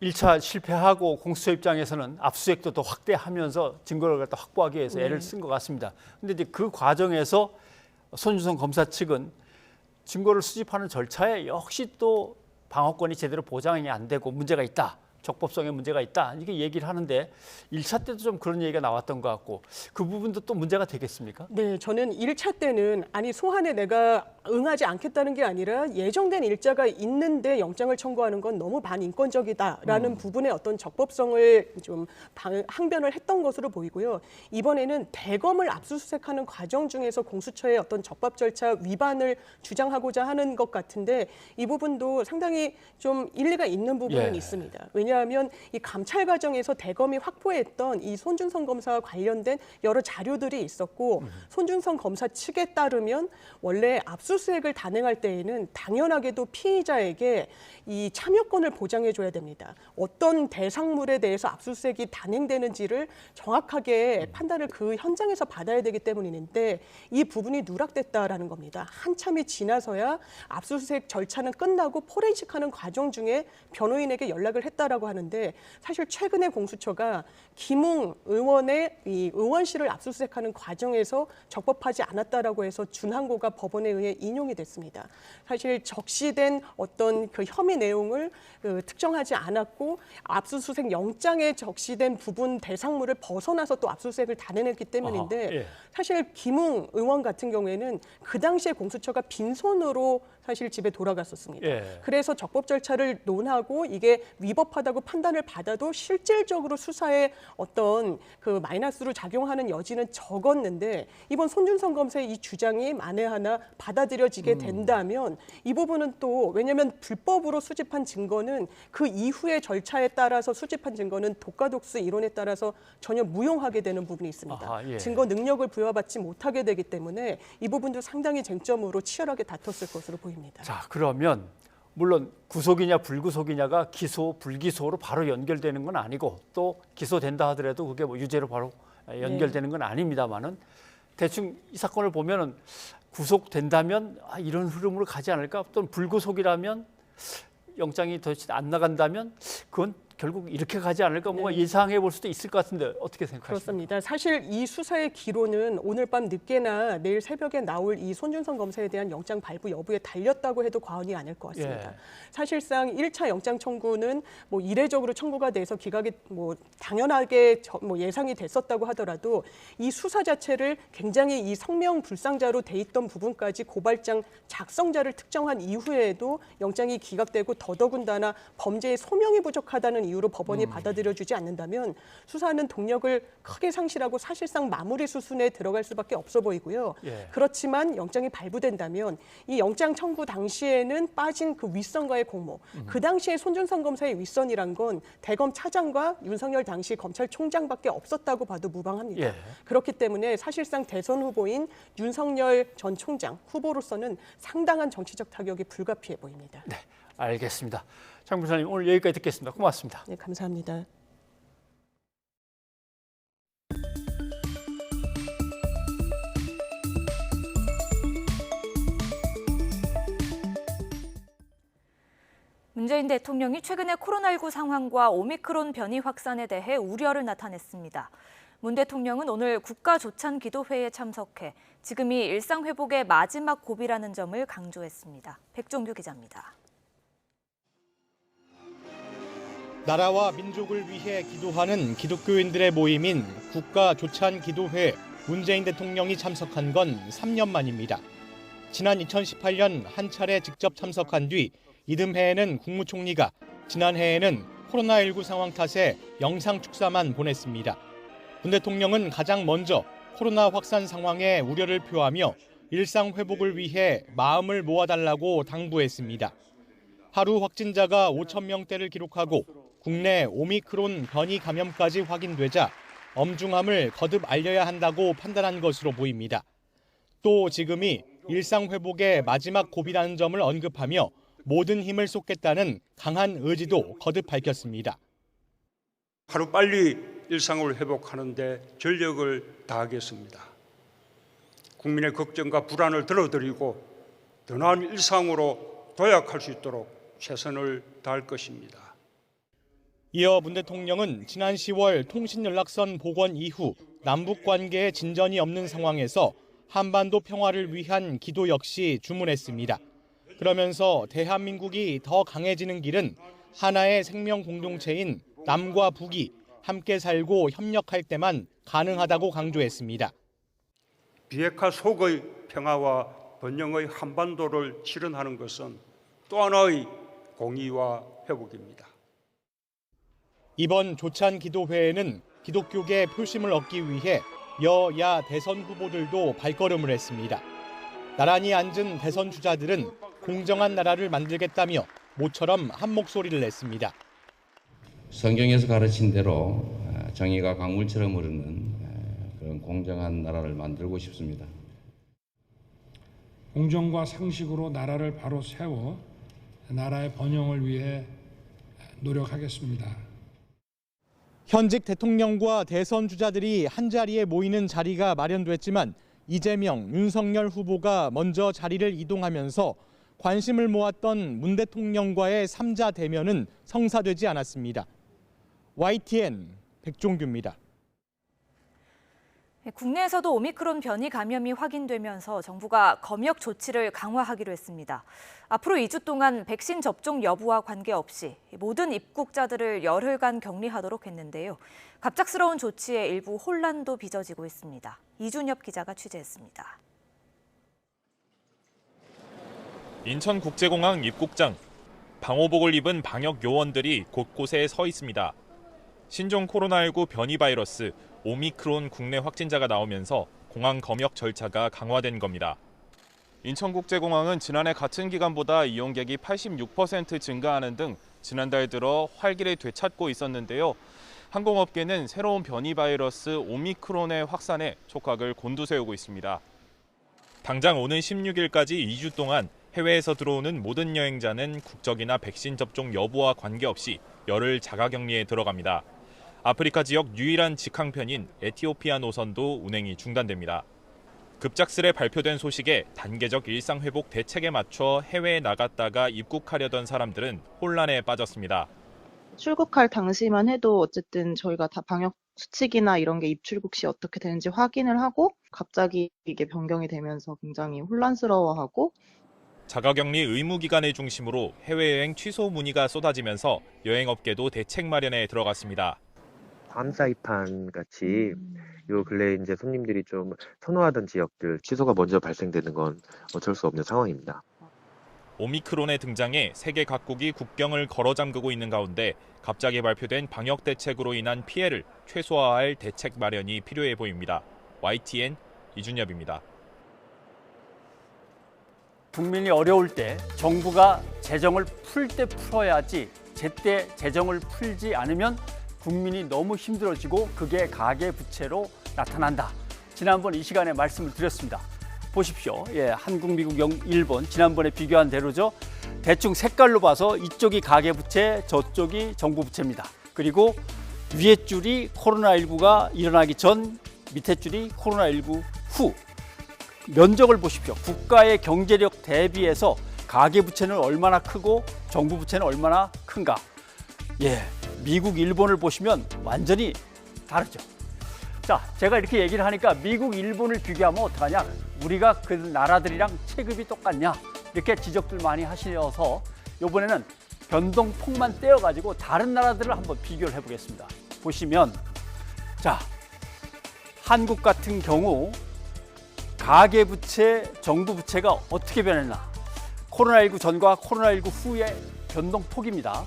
1차 실패하고 공수처 입장에서는 압수수색도 더 확대하면서 증거를 갖다 확보하기 위해서 애를 쓴 것 같습니다. 그런데 이제 그 과정에서 손준성 검사 측은 증거를 수집하는 절차에 역시 또 방어권이 제대로 보장이 안 되고 문제가 있다. 적법성에 문제가 있다. 이렇게 얘기를 하는데 1차 때도 좀 그런 얘기가 나왔던 것 같고 그 부분도 또 문제가 되겠습니까? 네, 저는 1차 때는 아니 소환에 내가 응하지 않겠다는 게 아니라 예정된 일자가 있는데 영장을 청구하는 건 너무 반인권적이다라는 부분의 어떤 적법성을 좀 항변을 했던 것으로 보이고요. 이번에는 대검을 압수수색하는 과정 중에서 공수처의 어떤 적법 절차 위반을 주장하고자 하는 것 같은데 이 부분도 상당히 좀 일리가 있는 부분은 있습니다. 왜냐하면 이 감찰 과정에서 대검이 확보했던 이 손준성 검사와 관련된 여러 자료들이 있었고 손준성 검사 측에 따르면 원래 압수수색을 단행할 때에는 당연하게도 피의자에게 이 참여권을 보장해줘야 됩니다. 어떤 대상물에 대해서 압수수색이 단행되는지를 정확하게 판단을 그 현장에서 받아야 되기 때문인데 이 부분이 누락됐다라는 겁니다. 한참이 지나서야 압수수색 절차는 끝나고 포렌식하는 과정 중에 변호인에게 연락을 했다라고 하는데 사실 최근에 공수처가 김웅 의원의 이 의원실을 압수수색하는 과정에서 적법하지 않았다라고 해서 준항고가 법원에 의해 인용이 됐습니다. 사실 적시된 어떤 그 혐의 내용을 특정하지 않았고 압수수색 영장에 적시된 부분 대상물을 벗어나서 또 압수수색을 단행했기 때문인데 사실 김웅 의원 같은 경우에는 그 당시에 공수처가 빈손으로 사실 집에 돌아갔었습니다. 그래서 적법 절차를 논하고 이게 위법하다고 판단을 받아도 실질적으로 수사에 어떤 그 마이너스로 작용하는 여지는 적었는데 이번 손준성 검사의 이 주장이 만에 하나 받아들여지게 된다면 이 부분은 또 왜냐하면 불법으로 수집한 증거는 그 이후의 절차에 따라서 수집한 증거는 독과독수 이론에 따라서 전혀 무용하게 되는 부분이 있습니다. 증거 능력을 부여받지 못하게 되기 때문에 이 부분도 상당히 쟁점으로 치열하게 다퉜을 것으로 보입니다. 자, 그러면 물론 구속이냐 불구속이냐가 기소, 불기소로 바로 연결되는 건 아니고 또 기소된다 하더라도 그게 뭐 유죄로 바로 연결되는 건 아닙니다만은 대충 이 사건을 보면은 구속된다면 이런 흐름으로 가지 않을까? 또는 불구속이라면 영장이 더 안 나간다면 그건 결국 이렇게 가지 않을까 뭔가 예상해 볼 수도 있을 것 같은데 어떻게 생각하십니까? 그렇습니다. 사실 이 수사의 기로는 오늘 밤 늦게나 내일 새벽에 나올 이 손준성 검사에 대한 영장 발부 여부에 달렸다고 해도 과언이 아닐 것 같습니다. 사실상 1차 영장 청구는 뭐 이례적으로 청구가 돼서 기각이 뭐 당연하게 뭐 예상이 됐었다고 하더라도 이 수사 자체를 굉장히 이 성명불상자로 돼 있던 부분까지 고발장 작성자를 특정한 이후에도 영장이 기각되고 더더군다나 범죄의 소명이 부족하다는 이유로 법원이 받아들여주지 않는다면 수사는 동력을 크게 상실하고 사실상 마무리 수순에 들어갈 수밖에 없어 보이고요. 그렇지만 영장이 발부된다면 이 영장 청구 당시에는 빠진 그 윗선과의 공모, 그 당시에 손준성 검사의 윗선이란 건 대검 차장과 윤석열 당시 검찰총장밖에 없었다고 봐도 무방합니다. 그렇기 때문에 사실상 대선 후보인 윤석열 전 총장 후보로서는 상당한 정치적 타격이 불가피해 보입니다. 네, 알겠습니다. 장 변호사님 오늘 여기까지 듣겠습니다. 고맙습니다. 네, 감사합니다. 문재인 대통령이 최근에 코로나19 상황과 오미크론 변이 확산에 대해 우려를 나타냈습니다. 문 대통령은 오늘 국가조찬기도회에 참석해 지금이 일상 회복의 마지막 고비라는 점을 강조했습니다. 백종규 기자입니다. 나라와 민족을 위해 기도하는 기독교인들의 모임인 국가조찬기도회 문재인 대통령이 참석한 건 3년 만입니다. 지난 2018년 한 차례 직접 참석한 뒤 이듬해에는 국무총리가, 지난해에는 코로나19 상황 탓에 영상 축사만 보냈습니다. 문 대통령은 가장 먼저 코로나 확산 상황에 우려를 표하며 일상 회복을 위해 마음을 모아달라고 당부했습니다. 하루 확진자가 5,000명대를 기록하고 국내 오미크론 변이 감염까지 확인되자 엄중함을 거듭 알려야 한다고 판단한 것으로 보입니다. 또 지금이 일상 회복의 마지막 고비라는 점을 언급하며 모든 힘을 쏟겠다는 강한 의지도 거듭 밝혔습니다. 하루빨리 일상을 회복하는 데 전력을 다하겠습니다. 국민의 걱정과 불안을 덜어드리고 더 나은 일상으로 도약할 수 있도록 최선을 다할 것입니다. 이어 문 대통령은 지난 10월 통신연락선 복원 이후 남북 관계에 진전이 없는 상황에서 한반도 평화를 위한 기도 역시 주문했습니다. 그러면서 대한민국이 더 강해지는 길은 하나의 생명 공동체인 남과 북이 함께 살고 협력할 때만 가능하다고 강조했습니다. 비핵화 속의 평화와 번영의 한반도를 실현하는 것은 또 하나의 공의와 회복입니다. 이번 조찬 기도회에는 기독교계 표심을 얻기 위해 여야 대선 후보들도 발걸음을 했습니다. 나란히 앉은 대선 주자들은 공정한 나라를 만들겠다며 모처럼 한 목소리를 냈습니다. 성경에서 가르친 대로 정의가 강물처럼 흐르는 그런 공정한 나라를 만들고 싶습니다. 공정과 상식으로 나라를 바로 세워 나라의 번영을 위해 노력하겠습니다. 현직 대통령과 대선 주자들이 한자리에 모이는 자리가 마련됐지만 이재명, 윤석열 후보가 먼저 자리를 이동하면서 관심을 모았던 문 대통령과의 3자 대면은 성사되지 않았습니다. YTN 백종규입니다. 국내에서도 오미크론 변이 감염이 확인되면서 정부가 검역 조치를 강화하기로 했습니다. 앞으로 2주 동안 백신 접종 여부와 관계없이 모든 입국자들을 열흘간 격리하도록 했는데요. 갑작스러운 조치에 일부 혼란도 빚어지고 있습니다. 이준엽 기자가 취재했습니다. 인천국제공항 입국장. 방호복을 입은 방역 요원들이 곳곳에 서 있습니다. 신종 코로나19 변이 바이러스 오미크론 국내 확진자가 나오면서 공항 검역 절차가 강화된 겁니다. 인천국제공항은 지난해 같은 기간보다 이용객이 86% 증가하는 등 지난달 들어 활기를 되찾고 있었는데요. 항공업계는 새로운 변이 바이러스 오미크론의 확산에 촉각을 곤두세우고 있습니다. 당장 오는 16일까지 2주 동안 해외에서 들어오는 모든 여행자는 국적이나 백신 접종 여부와 관계없이 열흘 자가격리에 들어갑니다. 아프리카 지역 유일한 직항편인 에티오피아 노선도 운행이 중단됩니다. 급작스레 발표된 소식에 단계적 일상회복 대책에 맞춰 해외에 나갔다가 입국하려던 사람들은 혼란에 빠졌습니다. 출국할 당시만 해도 어쨌든 저희가 다 방역 수칙이나 이런 게 입출국 시 어떻게 되는지 확인을 하고 갑자기 이게 변경이 되면서 굉장히 혼란스러워하고 자가격리 의무 기간을 중심으로 해외여행 취소 문의가 쏟아지면서 여행업계도 대책 마련에 들어갔습니다. 밤 사이판 같이 요 근래 이제 손님들이 좀 선호하던 지역들 취소가 먼저 발생되는 건 어쩔 수 없는 상황입니다. 오미크론의 등장에 세계 각국이 국경을 걸어 잠그고 있는 가운데 갑자기 발표된 방역 대책으로 인한 피해를 최소화할 대책 마련이 필요해 보입니다. YTN 이준엽입니다. 국민이 어려울 때 정부가 재정을 풀 때 풀어야지 제때 재정을 풀지 않으면 국민이 너무 힘들어지고 그게 가계부채로 나타난다. 지난번 이 시간에 말씀을 드렸습니다. 보십시오. 한국, 미국, 일본 지난번에 비교한 대로죠. 대충 색깔로 봐서 이쪽이 가계부채, 저쪽이 정부부채입니다. 그리고 위에 줄이 코로나19가 일어나기 전, 밑에 줄이 코로나19 후. 면적을 보십시오. 국가의 경제력 대비해서 가계부채는 얼마나 크고 정부부채는 얼마나 큰가. 미국, 일본을 보시면 완전히 다르죠. 자, 제가 이렇게 얘기를 하니까 미국, 일본을 비교하면 어떡하냐. 우리가 그 나라들이랑 체급이 똑같냐. 이렇게 지적들 많이 하셔서 이번에는 변동폭만 떼어가지고 다른 나라들을 한번 비교를 해보겠습니다. 보시면 자, 한국 같은 경우 가계부채, 정부부채가 어떻게 변했나. 코로나19 전과 코로나19 후의 변동폭입니다.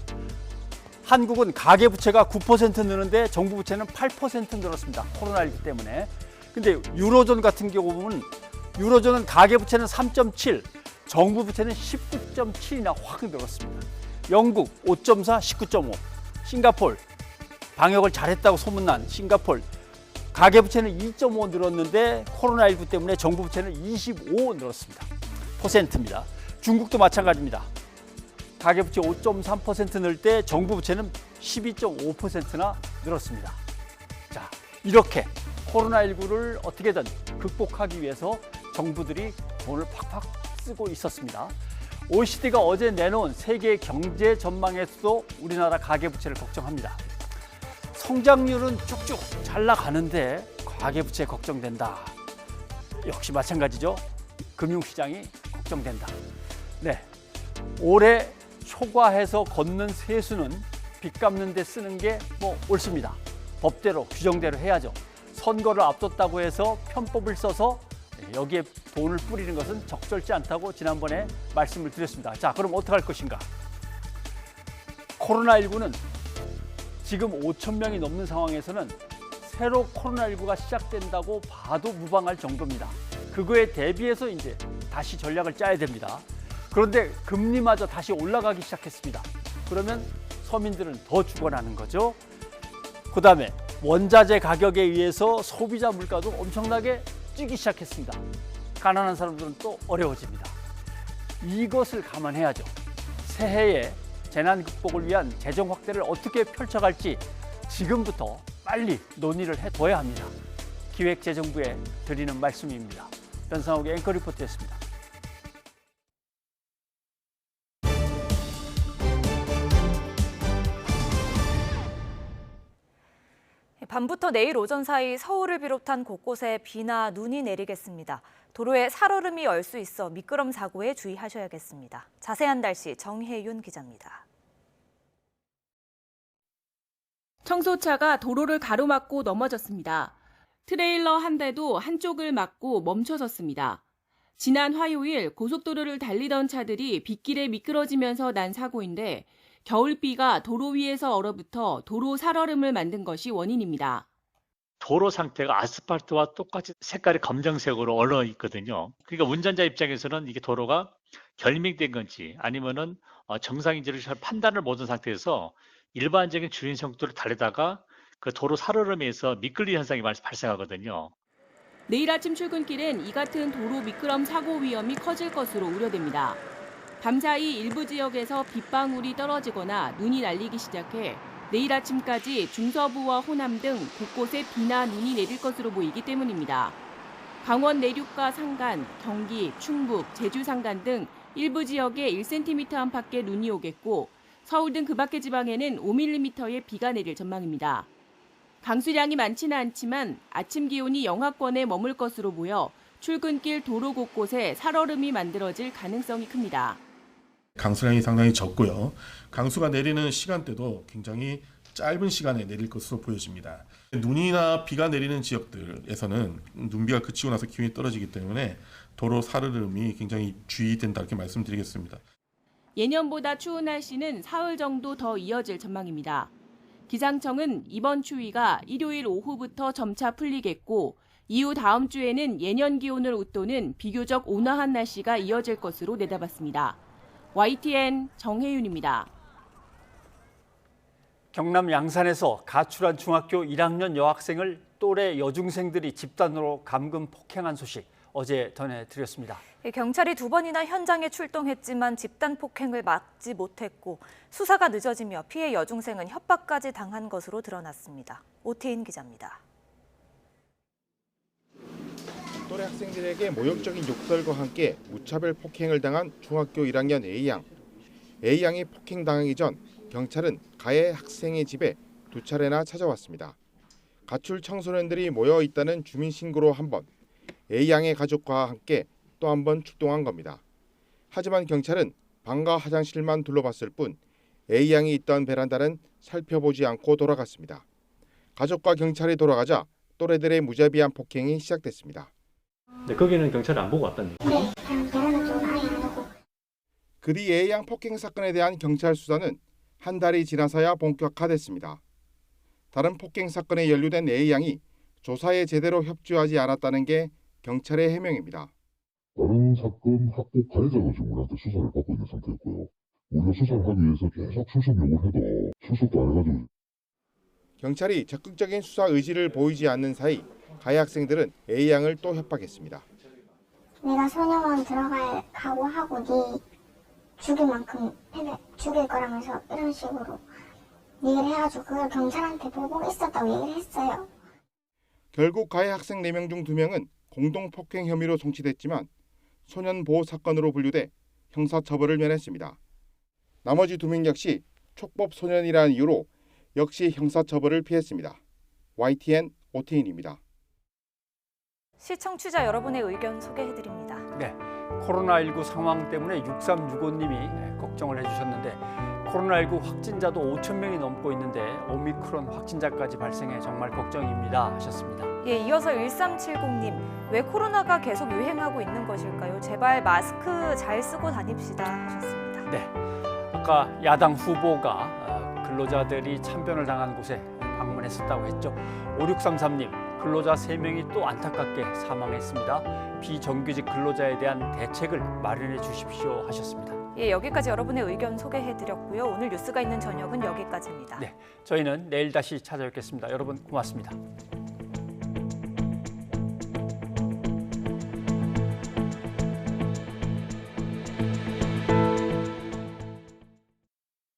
한국은 가계부채가 9% 느는데 정부부채는 8% 늘었습니다. 코로나19 때문에. 근데 유로존 같은 경우 보면 유로존은 가계부채는 3.7, 정부부채는 19.7이나 확 늘었습니다. 영국 5.4, 19.5, 싱가폴 방역을 잘했다고 소문난 싱가폴 가계부채는 2.5 늘었는데 코로나19 때문에 정부부채는 25 늘었습니다. %입니다. 중국도 마찬가지입니다. 가계부채 5.3% 늘 때 정부부채는 12.5%나 늘었습니다. 자, 이렇게 코로나19를 어떻게든 극복하기 위해서 정부들이 돈을 팍팍 쓰고 있었습니다. OECD가 어제 내놓은 세계 경제 전망에서도 우리나라 가계부채를 걱정합니다. 성장률은 쭉쭉 잘 나가는데 가계부채 걱정된다. 역시 마찬가지죠. 금융시장이 걱정된다. 네, 올해 초과해서 걷는 세수는 빚 갚는 데 쓰는 게 뭐 옳습니다. 법대로 규정대로 해야죠. 선거를 앞뒀다고 해서 편법을 써서 여기에 돈을 뿌리는 것은 적절치 않다고 지난번에 말씀을 드렸습니다. 자, 그럼 어떻게 할 것인가? 코로나19는 지금 5천 명이 넘는 상황에서는 새로 코로나19가 시작된다고 봐도 무방할 정도입니다. 그거에 대비해서 이제 다시 전략을 짜야 됩니다. 그런데 금리마저 다시 올라가기 시작했습니다. 그러면 서민들은 더 죽어나는 거죠. 그다음에 원자재 가격에 의해서 소비자 물가도 엄청나게 뛰기 시작했습니다. 가난한 사람들은 또 어려워집니다. 이것을 감안해야죠. 새해에 재난 극복을 위한 재정 확대를 어떻게 펼쳐갈지 지금부터 빨리 논의를 해둬야 합니다. 기획재정부에 드리는 말씀입니다. 변상욱의 앵커 리포트였습니다. 밤부터 내일 오전 사이 서울을 비롯한 곳곳에 비나 눈이 내리겠습니다. 도로에 살얼음이 얼 수 있어 미끄럼 사고에 주의하셔야겠습니다. 자세한 날씨 정혜윤 기자입니다. 청소차가 도로를 가로막고 넘어졌습니다. 트레일러 한 대도 한쪽을 막고 멈춰섰습니다. 지난 화요일 고속도로를 달리던 차들이 빗길에 미끄러지면서 난 사고인데 겨울비가 도로 위에서 얼어붙어 도로 살얼음을 만든 것이 원인입니다. 도로 상태가 아스팔트와 똑같이 색깔이 검정색으로 얼어 있거든요. 그러니까 운전자 입장에서는 이게 도로가 결믹된 건지 아니면은 정상인지를 잘 판단을 못한 상태에서 일반적인 주행 속도를 달리다가 그 도로 살얼음에서 미끌리 현상이 발생하거든요. 내일 아침 출근길엔 이 같은 도로 미끄럼 사고 위험이 커질 것으로 우려됩니다. 밤사이 일부 지역에서 빗방울이 떨어지거나 눈이 날리기 시작해 내일 아침까지 중서부와 호남 등 곳곳에 비나 눈이 내릴 것으로 보이기 때문입니다. 강원 내륙과 산간, 경기, 충북, 제주 산간 등 일부 지역에 1cm 안팎의 눈이 오겠고 서울 등 그 밖의 지방에는 5mm의 비가 내릴 전망입니다. 강수량이 많지는 않지만 아침 기온이 영하권에 머물 것으로 보여 출근길 도로 곳곳에 살얼음이 만들어질 가능성이 큽니다. 강수량이 상당히 적고요. 강수가 내리는 시간대도 굉장히 짧은 시간에 내릴 것으로 보여집니다. 눈이나 비가 내리는 지역들에서는 눈비가 그치고 나서 기온이 떨어지기 때문에 도로 살얼음이 굉장히 주의된다 이렇게 말씀드리겠습니다. 예년보다 추운 날씨는 사흘 정도 더 이어질 전망입니다. 기상청은 이번 추위가 일요일 오후부터 점차 풀리겠고 이후 다음 주에는 예년 기온을 웃도는 비교적 온화한 날씨가 이어질 것으로 내다봤습니다. YTN 정혜윤입니다. 경남 양산에서 가출한 중학교 1학년 여학생을 또래 여중생들이 집단으로 감금 폭행한 소식 어제 전해드렸습니다. 경찰이 2번이나 현장에 출동했지만 집단 폭행을 막지 못했고 수사가 늦어지며 피해 여중생은 협박까지 당한 것으로 드러났습니다. 오태인 기자입니다. 또래 학생들에게 모욕적인 욕설과 함께 무차별 폭행을 당한 중학교 1학년 A양. A양이 폭행당하기 전 경찰은 가해 학생의 집에 2차례나 찾아왔습니다. 가출 청소년들이 모여 있다는 주민 신고로 한 번, A양의 가족과 함께 또 한 번 출동한 겁니다. 하지만 경찰은 방과 화장실만 둘러봤을 뿐 A양이 있던 베란다는 살펴보지 않고 돌아갔습니다. 가족과 경찰이 돌아가자 또래들의 무자비한 폭행이 시작됐습니다. 네, 거기는 경찰이 안 보고 왔다는 얘기죠? 네, 베란다 쪽은 아예 안 오고. 그 뒤 A양 폭행 사건에 대한 경찰 수사는 한 달이 지나서야 본격화됐습니다. 다른 폭행 사건에 연루된 A양이 조사에 제대로 협조하지 않았다는 게 경찰의 해명입니다. 다른 사건 학폭 가해자가 지금 우리한테 수사를 받고 있는 상태였고요. 우리가 수사를 하기 위해서 계속 출석 요구를 해도 출석도 안 해가지고. 경찰이 적극적인 수사 의지를 보이지 않는 사이 가해 학생들은 A양을 또 협박했습니다. 내가 소녀원 들어갈 각오하고 네 죽일 만큼 죽일 거라면서 이런 식으로 얘기를 해가지고 그걸 경찰한테 보고 있었다고 얘기를 했어요. 결국 가해 학생 4명 중 2명은 공동 폭행 혐의로 송치됐지만 소년 보호 사건으로 분류돼 형사처벌을 면했습니다. 나머지 2명 역시 촉법 소년이라는 이유로 역시 형사처벌을 피했습니다. YTN 오태인입니다. 시청취자 여러분의 의견 소개해드립니다. 네, 코로나19 상황 때문에 6365님이 걱정을 해주셨는데 코로나19 확진자도 5천 명이 넘고 있는데 오미크론 확진자까지 발생해 정말 걱정입니다 하셨습니다. 예, 이어서 1370님, 왜 코로나가 계속 유행하고 있는 것일까요? 제발 마스크 잘 쓰고 다닙시다 하셨습니다. 네, 아까 야당 후보가 근로자들이 참변을 당한 곳에 방문했었다고 했죠. 5633님, 근로자 3명이 또 안타깝게 사망했습니다. 비정규직 근로자에 대한 대책을 마련해 주십시오 하셨습니다. 예, 여기까지 여러분의 의견 소개해드렸고요. 오늘 뉴스가 있는 저녁은 여기까지입니다. 네, 저희는 내일 다시 찾아뵙겠습니다. 여러분 고맙습니다.